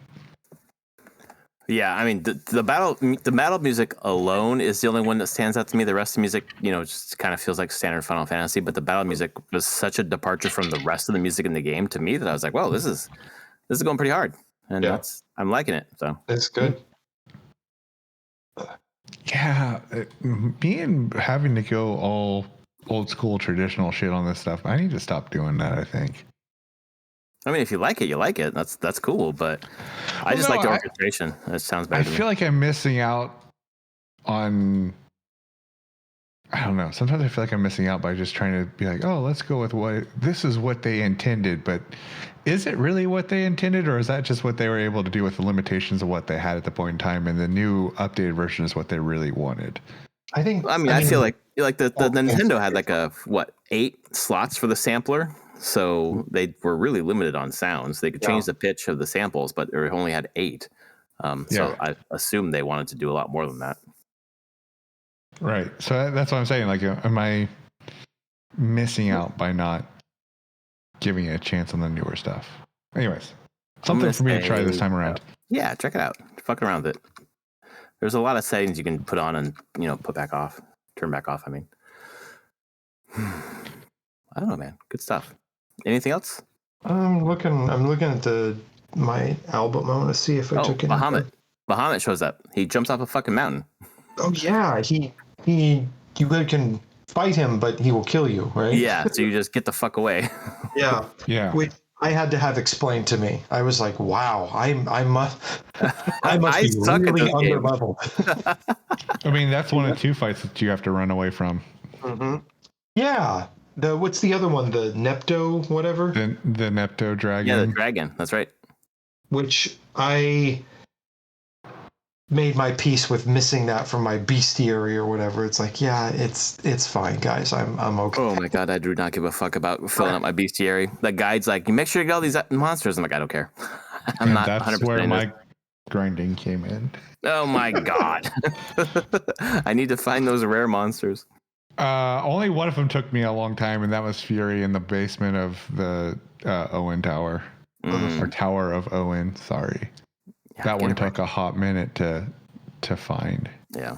Yeah, I mean the battle music alone is the only one that stands out to me. The rest of the music, just kind of feels like standard Final Fantasy. But the battle music was such a departure from the rest of the music in the game to me that I was like, "Whoa, this is going pretty hard," and I'm liking it. So it's good. Yeah, me and having to go all old school traditional shit on this stuff, I need to stop doing that, I think. I mean, if you like it, you like it. That's cool. But I just like the orchestration. It sounds better. I feel like I'm missing out on. I don't know. Sometimes I feel like I'm missing out by just trying to be like, oh, let's go with this is what they intended. But is it really what they intended, or is that just what they were able to do with the limitations of what they had at the point in time? And the new updated version is what they really wanted. I think. I mean, I feel like the Nintendo had like 8 slots for the sampler. So they were really limited on sounds. They could change the pitch of the samples, but they only had 8. So I assume they wanted to do a lot more than that. Right. So that's what I'm saying. Like, am I missing out by not giving it a chance on the newer stuff? Anyways, something for me to try this time around. Yeah, check it out. Fuck around with it. There's a lot of settings you can put on and put back off, turn back off. I mean, I don't know, man. Good stuff. Anything else? I'm looking at my album. I want to see if I took it. Bahamut shows up. He jumps off a fucking mountain. Oh yeah, you can fight him, but he will kill you, right? Yeah, so you just get the fuck away. Yeah. Which I had to have explained to me. I was like, wow, I must be suck really at under game. level. I mean, that's one of 2 fights that you have to run away from. Mm-hmm. Yeah. What's the other one? The Nepto, whatever? The Nepto dragon. Yeah, the dragon. That's right. Which I made my peace with missing that from my bestiary or whatever. It's like, yeah, it's fine, guys. I'm okay. Oh my god, I do not give a fuck about filling up my bestiary. The guide's like, you make sure you get all these monsters. I'm like, I don't care. I'm not 100% that's where my grinding came in. Oh my god. I need to find those rare monsters. Only one of them took me a long time, and that was Fury in the basement of the Owen Tower. Or Tower of Owen, sorry. Yeah, that one took a hot minute to find. Yeah.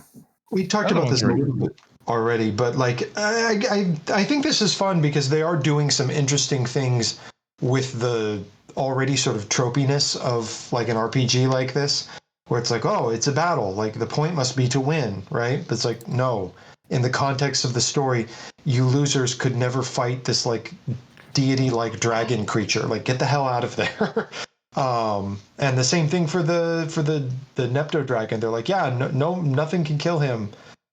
We talked about this a little bit already, but like I think this is fun because they are doing some interesting things with the already sort of tropiness of like an RPG like this, where it's like, oh, it's a battle. Like the point must be to win, right? But it's like, no. In the context of the story, you losers could never fight this like deity-like dragon creature. Like, get the hell out of there. And the same thing for the Nepto dragon. They're like, yeah, no, nothing can kill him.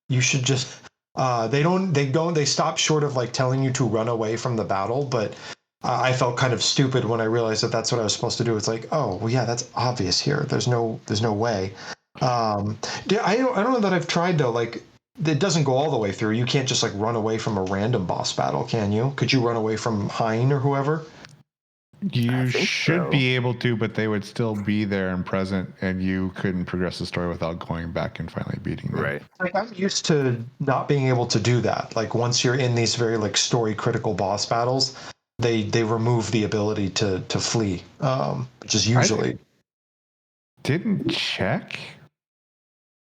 You should just. They stop short of like telling you to run away from the battle, but I felt kind of stupid when I realized that that's what I was supposed to do. It's like, oh, well, yeah, that's obvious here. There's no way. I don't know that I've tried though. Like, it doesn't go all the way through. You can't just like run away from a random boss battle, can you? Could you run away from Hein or whoever? You should be able to, but they would still be there and present, and you couldn't progress the story without going back and finally beating them. Right. Like, I'm used to not being able to do that. Like, once you're in these very like story critical boss battles, they remove the ability to flee, which is usually. didn't check.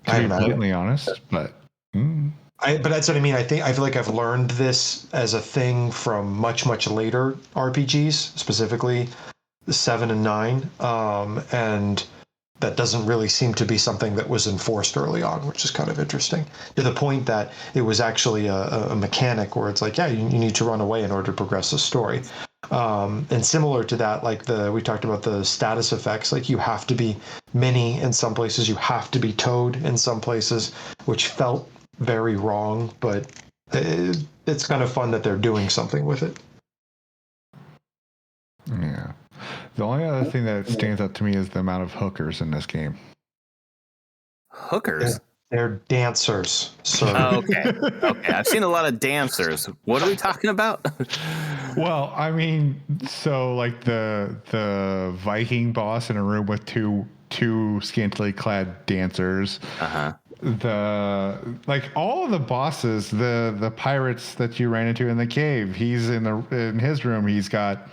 I To be imagine. completely honest, but But that's what I mean. I feel like I've learned this as a thing from much later RPGs, specifically 7 and 9, and that doesn't really seem to be something that was enforced early on, which is kind of interesting. To the point that it was actually a mechanic where it's like, yeah, you need to run away in order to progress the story. And similar to that, like we talked about the status effects, like you have to be Minnie in some places, you have to be Toad in some places, which felt very wrong, but it's kind of fun that they're doing something with it. yeah. The only other thing that stands out to me is the amount of hookers in this game. Hookers? They're dancers. So Okay. I've seen a lot of dancers. What are we talking about? Well, I mean, so like the Viking boss in a room with two scantily clad dancers. Uh-huh. Like all of the bosses, the pirates that you ran into in the cave, he's in his room, he's got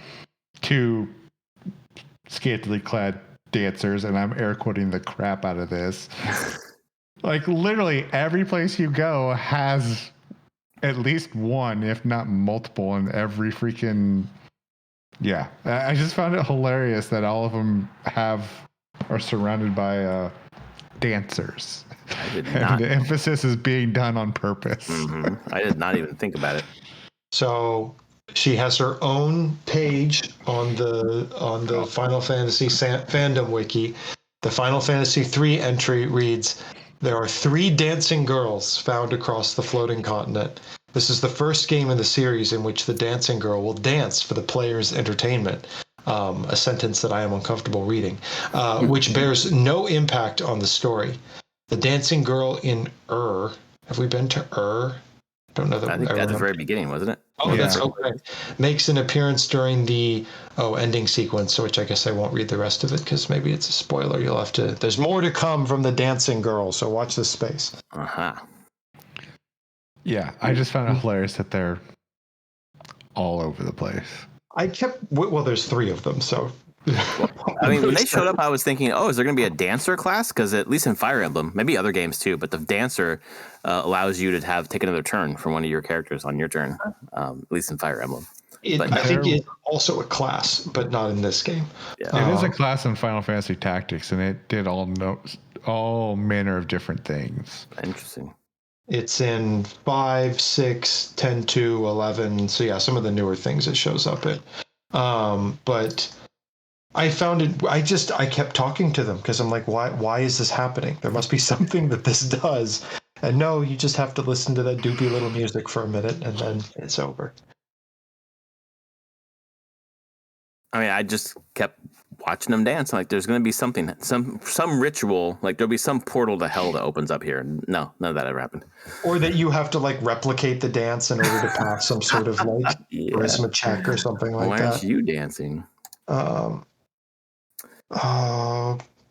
two scantily clad dancers, and I'm air quoting the crap out of this. Like literally every place you go has at least one, if not multiple, in every freaking. Yeah, I just found it hilarious that all of them are surrounded by dancers. I did And not. the emphasis is being done on purpose. Mm-hmm. I did not even think about it. So she has her own page on the Final Fantasy fandom wiki. The Final Fantasy III entry reads, "There are 3 dancing girls found across the floating continent. This is the first game in the series in which the dancing girl will dance for the player's entertainment." A sentence that I am uncomfortable reading, which bears no impact on the story. The dancing girl in have we been to Don't know that. I think at the very beginning, wasn't it? Oh, Yeah. that's okay. Makes an appearance during the ending sequence, which I guess I won't read the rest of it because maybe it's a spoiler. You'll have to. There's more to come from the dancing girl, so watch this space. Uh-huh. Yeah, I just found it hilarious that they're all over the place. There's 3 of them, so. I mean, when they showed up, I was thinking, oh, is there going to be a dancer class? Because at least in Fire Emblem, maybe other games too, but the dancer allows you to take another turn from one of your characters on your turn, at least in Fire Emblem. I think it's also a class, but not in this game. Yeah. It is a class in Final Fantasy Tactics, and it did all manner of different things. Interesting. It's in 5, 6, 10, 2, 11. So yeah, some of the newer things it shows up in. But I found it. I kept talking to them because I'm like, why is this happening? There must be something that this does. And no, you just have to listen to that doopy little music for a minute, and then it's over. I mean, I just kept watching them dance. Like, there's going to be something, some ritual. Like, there'll be some portal to hell that opens up here. No, none of that ever happened. Or that you have to like replicate the dance in order to pass some sort of like charisma check or something like that. Why aren't you dancing? There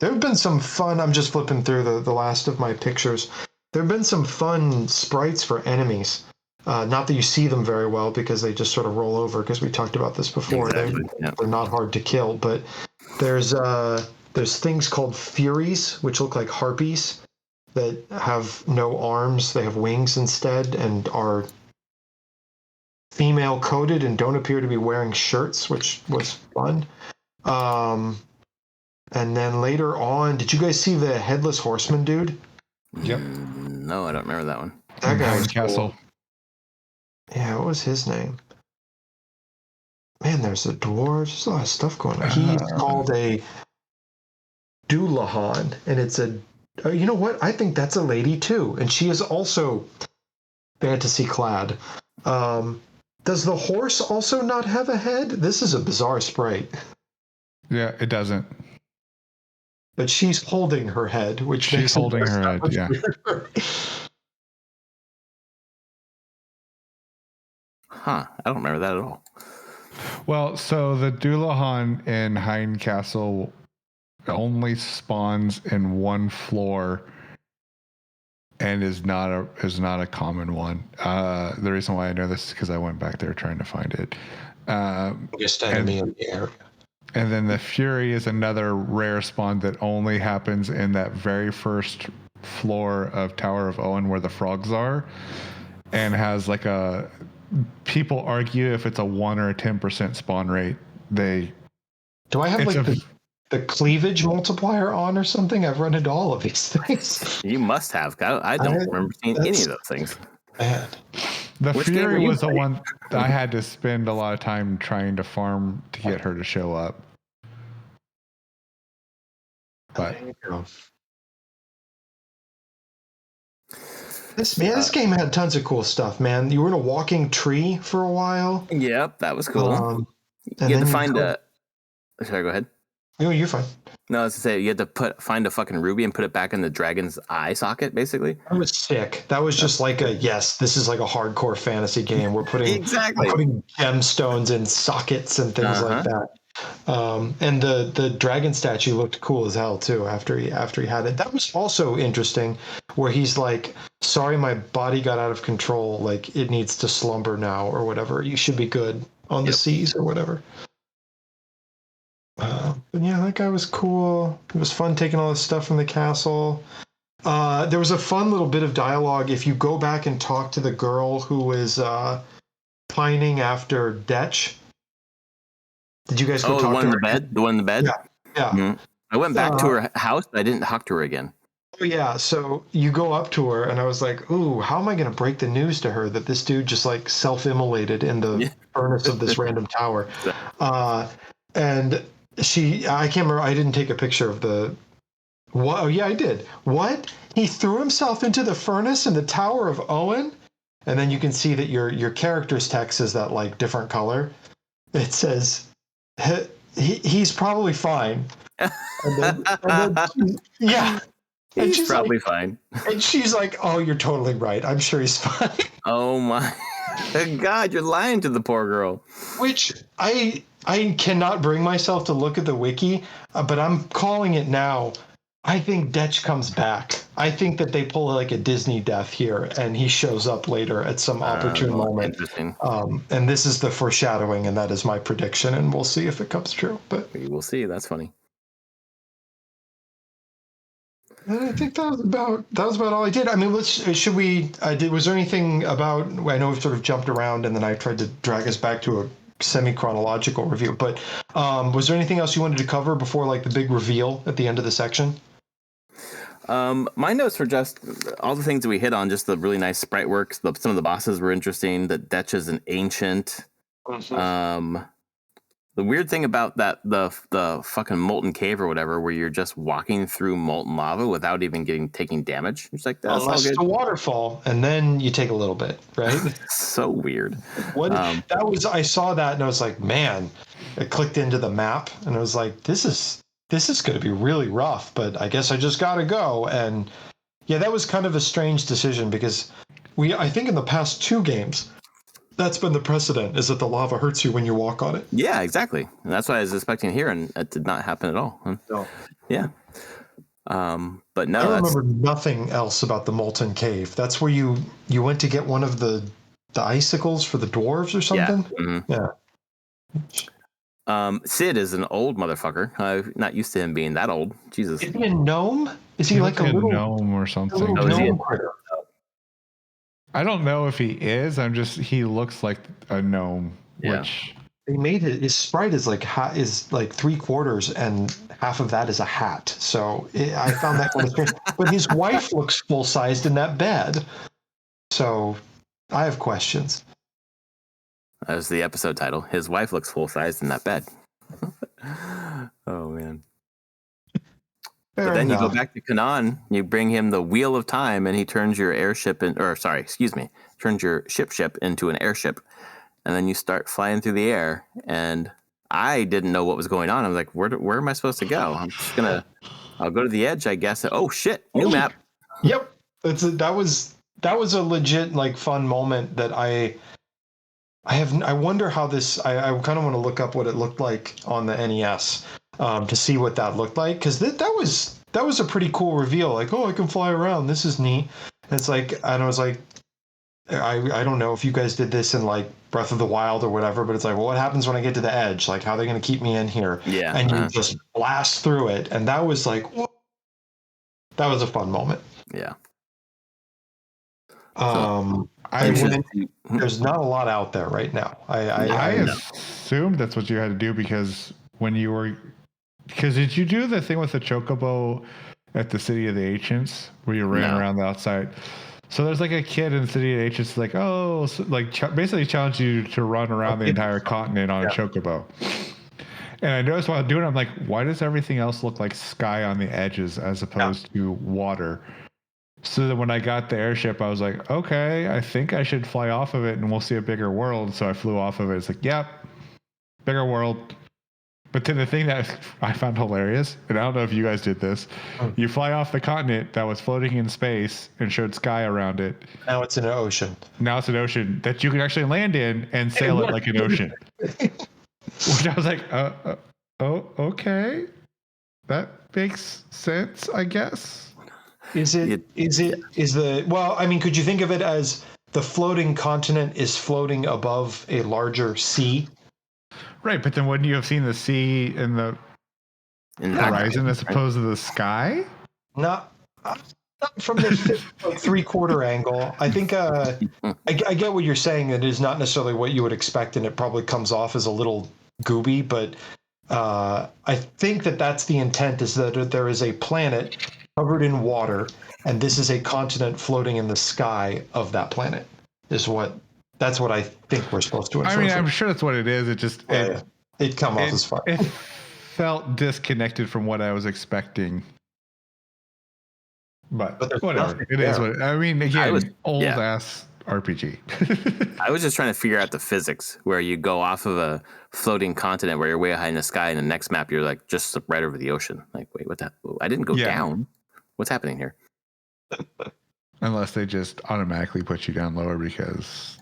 have been some fun. I'm just flipping through the last of my pictures. There have been some fun sprites for enemies. Not that you see them very well because they just sort of roll over, because we talked about this before. Exactly. They're not hard to kill, but there's things called Furies, which look like harpies that have no arms. They have wings instead and are female coded and don't appear to be wearing shirts, which was fun. And then later on, did you guys see the Headless Horseman dude? Yep. No, I don't remember that one. That guy was Castle. cool. Yeah, what was his name? Man, there's a dwarf. There's a lot of stuff going on. He's called a Doulahan, and it's a. You know what? I think that's a lady too, and she is also fantasy clad. Does the horse also not have a head? This is a bizarre sprite. Yeah, it doesn't. But she's holding her head, which She's holding her head. Yeah. Huh. I don't remember that at all. Well, so the Doulahan in Hind Castle only spawns in one floor and is not a common one. The reason why I know this is because I went back there trying to find it. Just enemy in the area. And then the Fury is another rare spawn that only happens in that very first floor of Tower of Owen where the frogs are, and has like a. People argue if it's a 1 or a 10% spawn rate. Do I have like the cleavage multiplier on or something? I've run into all of these things. You must have. I don't remember seeing any of those things. Bad. The Which Fury was the one I had to spend a lot of time trying to farm to get her to show up. But this game had tons of cool stuff, man. You were in a walking tree for a while. Yep, that was cool. You had to find a. Sorry, go ahead. No, you're fine. No, I was to say you had to find a fucking ruby and put it back in the dragon's eye socket, basically. That was sick. That was just like this is like a hardcore fantasy game. We're putting gemstones in sockets and things like that. And the dragon statue looked cool as hell too after he had it. That was also interesting, where he's like, "Sorry, my body got out of control. Like it needs to slumber now, or whatever. You should be good on the seas, or whatever." But yeah, that guy was cool. It was fun taking all this stuff from the castle. There was a fun little bit of dialogue. If you go back and talk to the girl who was pining after Detch. Did you guys go talk to her? The one in the bed? Yeah. Mm-hmm. I went back to her house, but I didn't talk to her again. Oh, yeah. So you go up to her, and I was like, ooh, how am I going to break the news to her that this dude just like self-immolated in the furnace of this random tower? And I can't remember. I didn't take a picture of the. What? Oh, yeah, I did. What? He threw himself into the furnace in the Tower of Owen? And then you can see that your character's text is that like different color. It says, he's probably fine. And then yeah. And he's probably fine. And she's like, oh, you're totally right. I'm sure he's fine. Oh, my God, you're lying to the poor girl. Which I cannot bring myself to look at the wiki, but I'm calling it now. I think Detch comes back. I think that they pull like a Disney death here, and he shows up later at some opportune moment. Interesting. And this is the foreshadowing, and that is my prediction, and we'll see if it comes true. But we will see. That's funny. I think that was about all I did. I mean, was there anything about? I know we've sort of jumped around, and then I tried to drag us back to a semi-chronological review. But was there anything else you wanted to cover before like the big reveal at the end of the section? My notes were just all the things that we hit on, just the really nice sprite work. Some of the bosses were interesting. That Detch is an ancient. The weird thing about that, the fucking molten cave or whatever, where you're just walking through molten lava without even taking damage. It's like that's unless it's a waterfall, and then you take a little bit, right? So weird. I saw that and I was like, man, I clicked into the map and I was like, this is going to be really rough, but I guess I just got to go. And yeah, that was kind of a strange decision because I think in the past 2 games, that's been the precedent, is that the lava hurts you when you walk on it. Yeah, exactly. And that's what I was expecting here, and it did not happen at all. No. Yeah. But no, I remember nothing else about the molten cave. That's where you went to get one of the icicles for the dwarves or something? Yeah. Sid is an old motherfucker. I'm not used to him being that old. Jesus. Is he a gnome? Is he like a little gnome or something? Gnome critter? I don't know if he is. He looks like a gnome, which they made it. His sprite is like 3/4, and half of that is a hat. So I found that kind of strange. But his wife looks full sized in that bed. So I have questions. That was the episode title. His wife looks full sized in that bed. Oh man. But then you go back to Kanan, you bring him the Wheel of Time, and he turns your turns your ship into an airship, and then you start flying through the air. And I didn't know what was going on. I was like, where am I supposed to go? I'll go to the edge, I guess. Oh shit, new map. Yep, that was a legit like fun moment that I wonder how this. I kind of want to look up what it looked like on the NES. To see what that looked like, because that was a pretty cool reveal. Like, oh, I can fly around. This is neat. And it's like, and I was like, I don't know if you guys did this in like Breath of the Wild or whatever, but it's like, well, what happens when I get to the edge? Like, how are they going to keep me in here? Yeah. And you just blast through it. And that was like, whoa. That was a fun moment. Yeah. There's not a lot out there right now. I assumed that's what you had to do because did you do the thing with the chocobo at the City of the Ancients where you ran around the outside? So there's like a kid in the City of the Ancients like, basically challenge you to run around the entire continent on a chocobo. And I noticed while doing it, I'm like, why does everything else look like sky on the edges as opposed to water? So that when I got the airship, I was like, okay, I think I should fly off of it and we'll see a bigger world. So I flew off of it. It's like, yep, bigger world. But then the thing that I found hilarious, and I don't know if you guys did this, you fly off the continent that was floating in space and showed sky around it. Now it's in an ocean. Now it's an ocean that you can actually land in and sail it like an ocean. Which I was like, okay. That makes sense, I guess. Well, I mean, could you think of it as the floating continent is floating above a larger sea? Right, but then wouldn't you have seen the sea in the horizon as opposed to the sky? Not from the 3/4 angle. I think I get what you're saying. It is not necessarily what you would expect, and it probably comes off as a little gooby, but I think that's the intent, is that there is a planet covered in water, and this is a continent floating in the sky of that planet. That's what I think we're supposed to infer. I mean, I'm sure that's what it is. It just it come off as fun. It felt disconnected from what I was expecting. But whatever. It is what I mean, again, old ass RPG. I was just trying to figure out the physics where you go off of a floating continent where you're way high in the sky, and the next map you're like just right over the ocean. Like, wait, what the? I didn't go down. What's happening here? Unless they just automatically put you down lower because.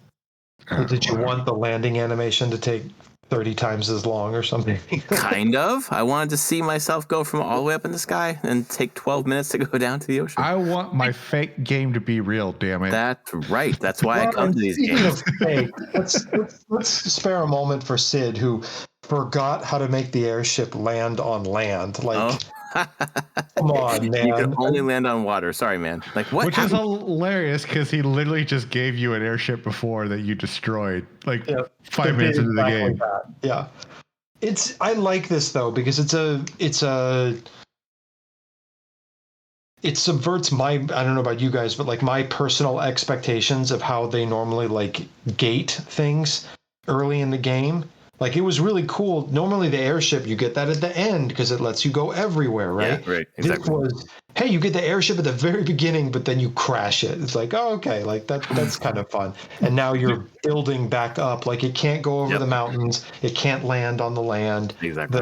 Did you want the landing animation to take 30 times as long or something? Kind of. I wanted to see myself go from all the way up in the sky and take 12 minutes to go down to the ocean. I want my fake game to be real, damn it. That's right. That's why I come to these games. Fake, let's spare a moment for Sid, who forgot how to make the airship land on land. Like, come on, man. You can only land on water. Sorry, man. Like, what? Which is hilarious because he literally just gave you an airship before that you destroyed, 5 minutes into the game. Yeah. I like this though because it subverts my, I don't know about you guys, but like my personal expectations of how they normally like gate things early in the game. Like, it was really cool. Normally the airship, you get that at the end because it lets you go everywhere, right? Yeah, right. Exactly. This was, hey, you get the airship at the very beginning, but then you crash it. It's like, oh, okay, like that's kind of fun. And now you're building back up. Like, it can't go over the mountains. It can't land on the land. Exactly.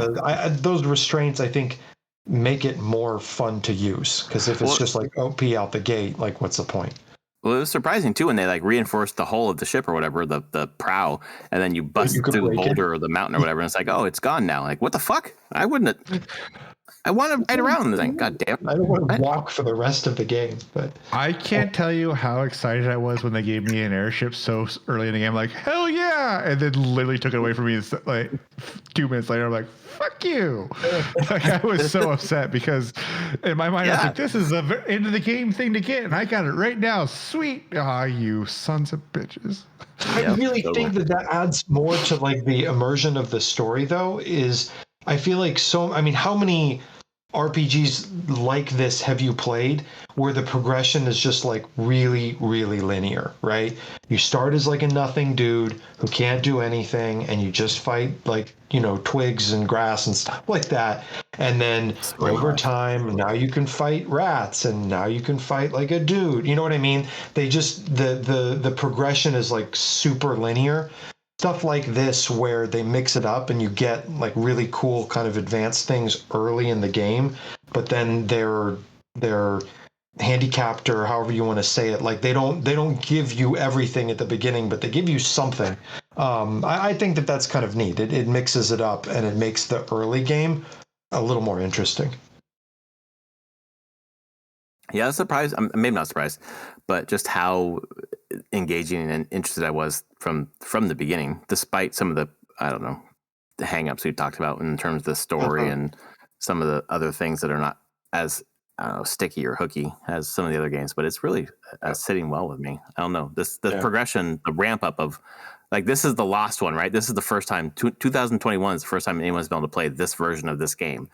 Those restraints, I think, make it more fun to use. Because if it's just like OP out the gate, like, what's the point? Well, it was surprising too when they like reinforced the hull of the ship or whatever, the prow, and then you bust through the boulder or the mountain or whatever, and it's like, oh, it's gone now. Like, what the fuck? I wouldn't. I want to ride around the thing. God damn. I don't want to walk for the rest of the game, but I can't tell you how excited I was when they gave me an airship so early in the game. Like, hell yeah! And then literally took it away from me. Like 2 minutes later, I'm like, fuck you! Like, I was so upset because in my mind I was like, this is the end of the game thing to get, and I got it right now. Sweet! Ah, you sons of bitches. I really think that adds more to like the immersion of the story, though. Is I feel like how many RPGs like this have you played where the progression is just like really, really linear, right? You start as like a nothing dude who can't do anything, and you just fight like, twigs and grass and stuff like that. And then over time, now you can fight rats, and now you can fight like a dude. You know what I mean? They just, the progression is like super linear. Stuff like this where they mix it up and you get like really cool kind of advanced things early in the game, but then they're handicapped, or however you want to say it. Like they don't give you everything at the beginning, but they give you something. I think that's kind of neat. It mixes it up and it makes the early game a little more interesting. Yeah, I was surprised. I'm maybe not surprised, but just how engaging and interested I was from the beginning, despite some of the, I don't know, the hangups we talked about in terms of the story and some of the other things that are not as, I don't know, sticky or hooky as some of the other games. But it's really sitting well with me. I don't know, the progression, the ramp up of, like, this is the last one, right? This is the first time 2021 is the first time anyone's been able to play this version of this game.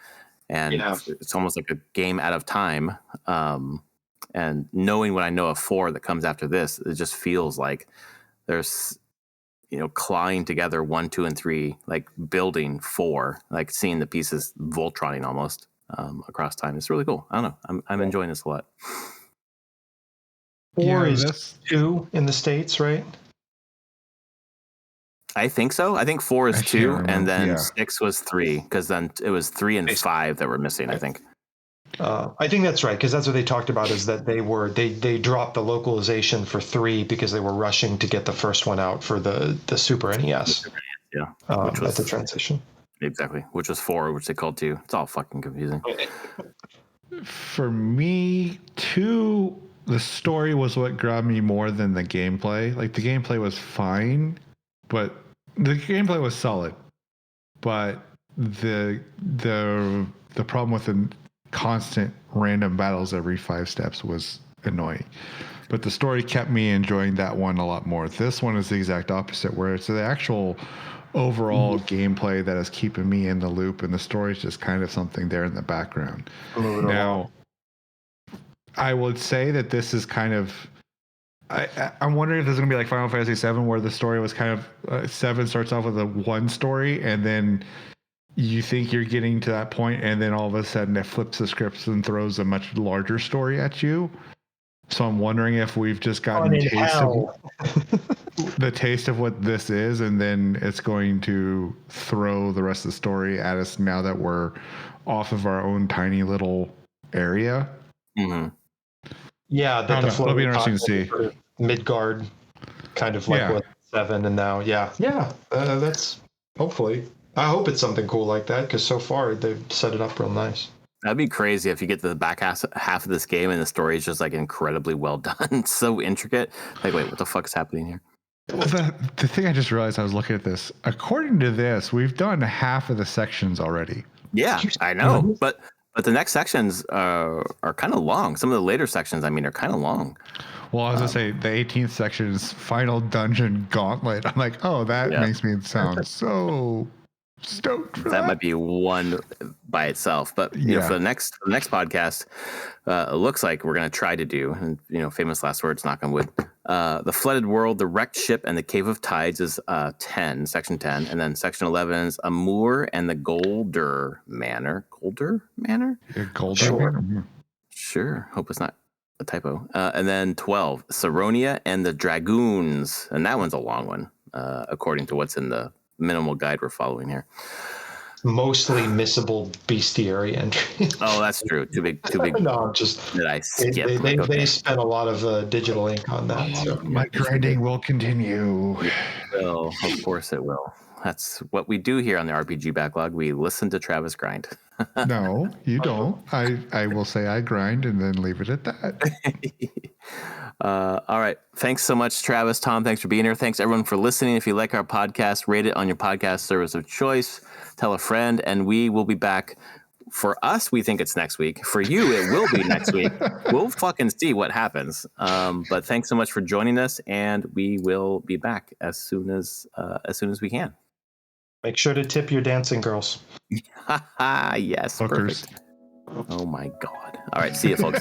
And it's almost like a game out of time. And knowing what I know of 4 that comes after this, it just feels like there's, clawing together 1, 2, and 3, like building 4, like seeing the pieces Voltroning almost across time. It's really cool. I don't know. I'm enjoying this a lot. 4 is 2 in the States, right? I think so. I think 4 is 2, and then 6 was 3, because then it was 3 and 5 that were missing, I think. I think that's right, because that's what they talked about, is that they dropped the localization for 3 because they were rushing to get the first one out for the Super NES. Yeah, which was the transition. Exactly, which was 4, which they called 2. It's all fucking confusing. For me, 2, the story was what grabbed me more than the gameplay. Like, the gameplay was fine, but the gameplay was solid. But the problem with the constant random battles every 5 steps was annoying. But the story kept me enjoying that one a lot more. This one is the exact opposite, where it's the actual overall gameplay that is keeping me in the loop, and the story is just kind of something there in the background. Now, I would say that this is kind of, I'm wondering if this is going to be like Final Fantasy VII, where the story was kind of 7 starts off with a one story, and then you think you're getting to that point, and then all of a sudden it flips the scripts and throws a much larger story at you. So I'm wondering if we've just gotten the taste of what this is, and then it's going to throw the rest of the story at us now that we're off of our own tiny little area. Mm-hmm. Yeah, it'll be interesting to see. Midgard, kind of like what 7, and now, that's hopefully. I hope it's something cool like that, because so far they've set it up real nice. That'd be crazy if you get to the back half of this game and the story is just like incredibly well done, so intricate. Like, wait, what the fuck is happening here? The thing I just realized, I was looking at this. According to this, we've done half of the sections already. Yeah, I know, but the next sections are kind of long. Some of the later sections, I mean, are kind of long. Well, I was gonna say the 18th section is Final Dungeon Gauntlet. I'm like, oh, that makes me sound so stoked for that. Might be one by itself, but you know, for the next podcast, it looks like we're going to try to do, and famous last words, knock on wood, the Flooded World, the Wrecked Ship, and the Cave of Tides is section 10, and then section 11 is Amur and the Golder Manor. Sure, hope it's not a typo. And then 12, Saronia and the Dragoons, and that one's a long one, according to what's in the minimal guide we're following here. Mostly missable bestiary entries. Oh, that's true. Too big. No, just did I skip? They spent a lot of digital ink on that. So. My grinding will continue. It will. Of course it will. That's what we do here on the RPG Backlog. We listen to Travis grind. No, you don't. I will say I grind and then leave it at that. All right. Thanks so much, Travis. Tom, thanks for being here. Thanks, everyone, for listening. If you like our podcast, rate it on your podcast service of choice. Tell a friend, and we will be back. For us, we think it's next week. For you, it will be next week. We'll fucking see what happens. But thanks so much for joining us, and we will be back as soon as we can. Make sure to tip your dancing girls. Yes, Hookers. perfect. Oh my God. All right, see you, folks.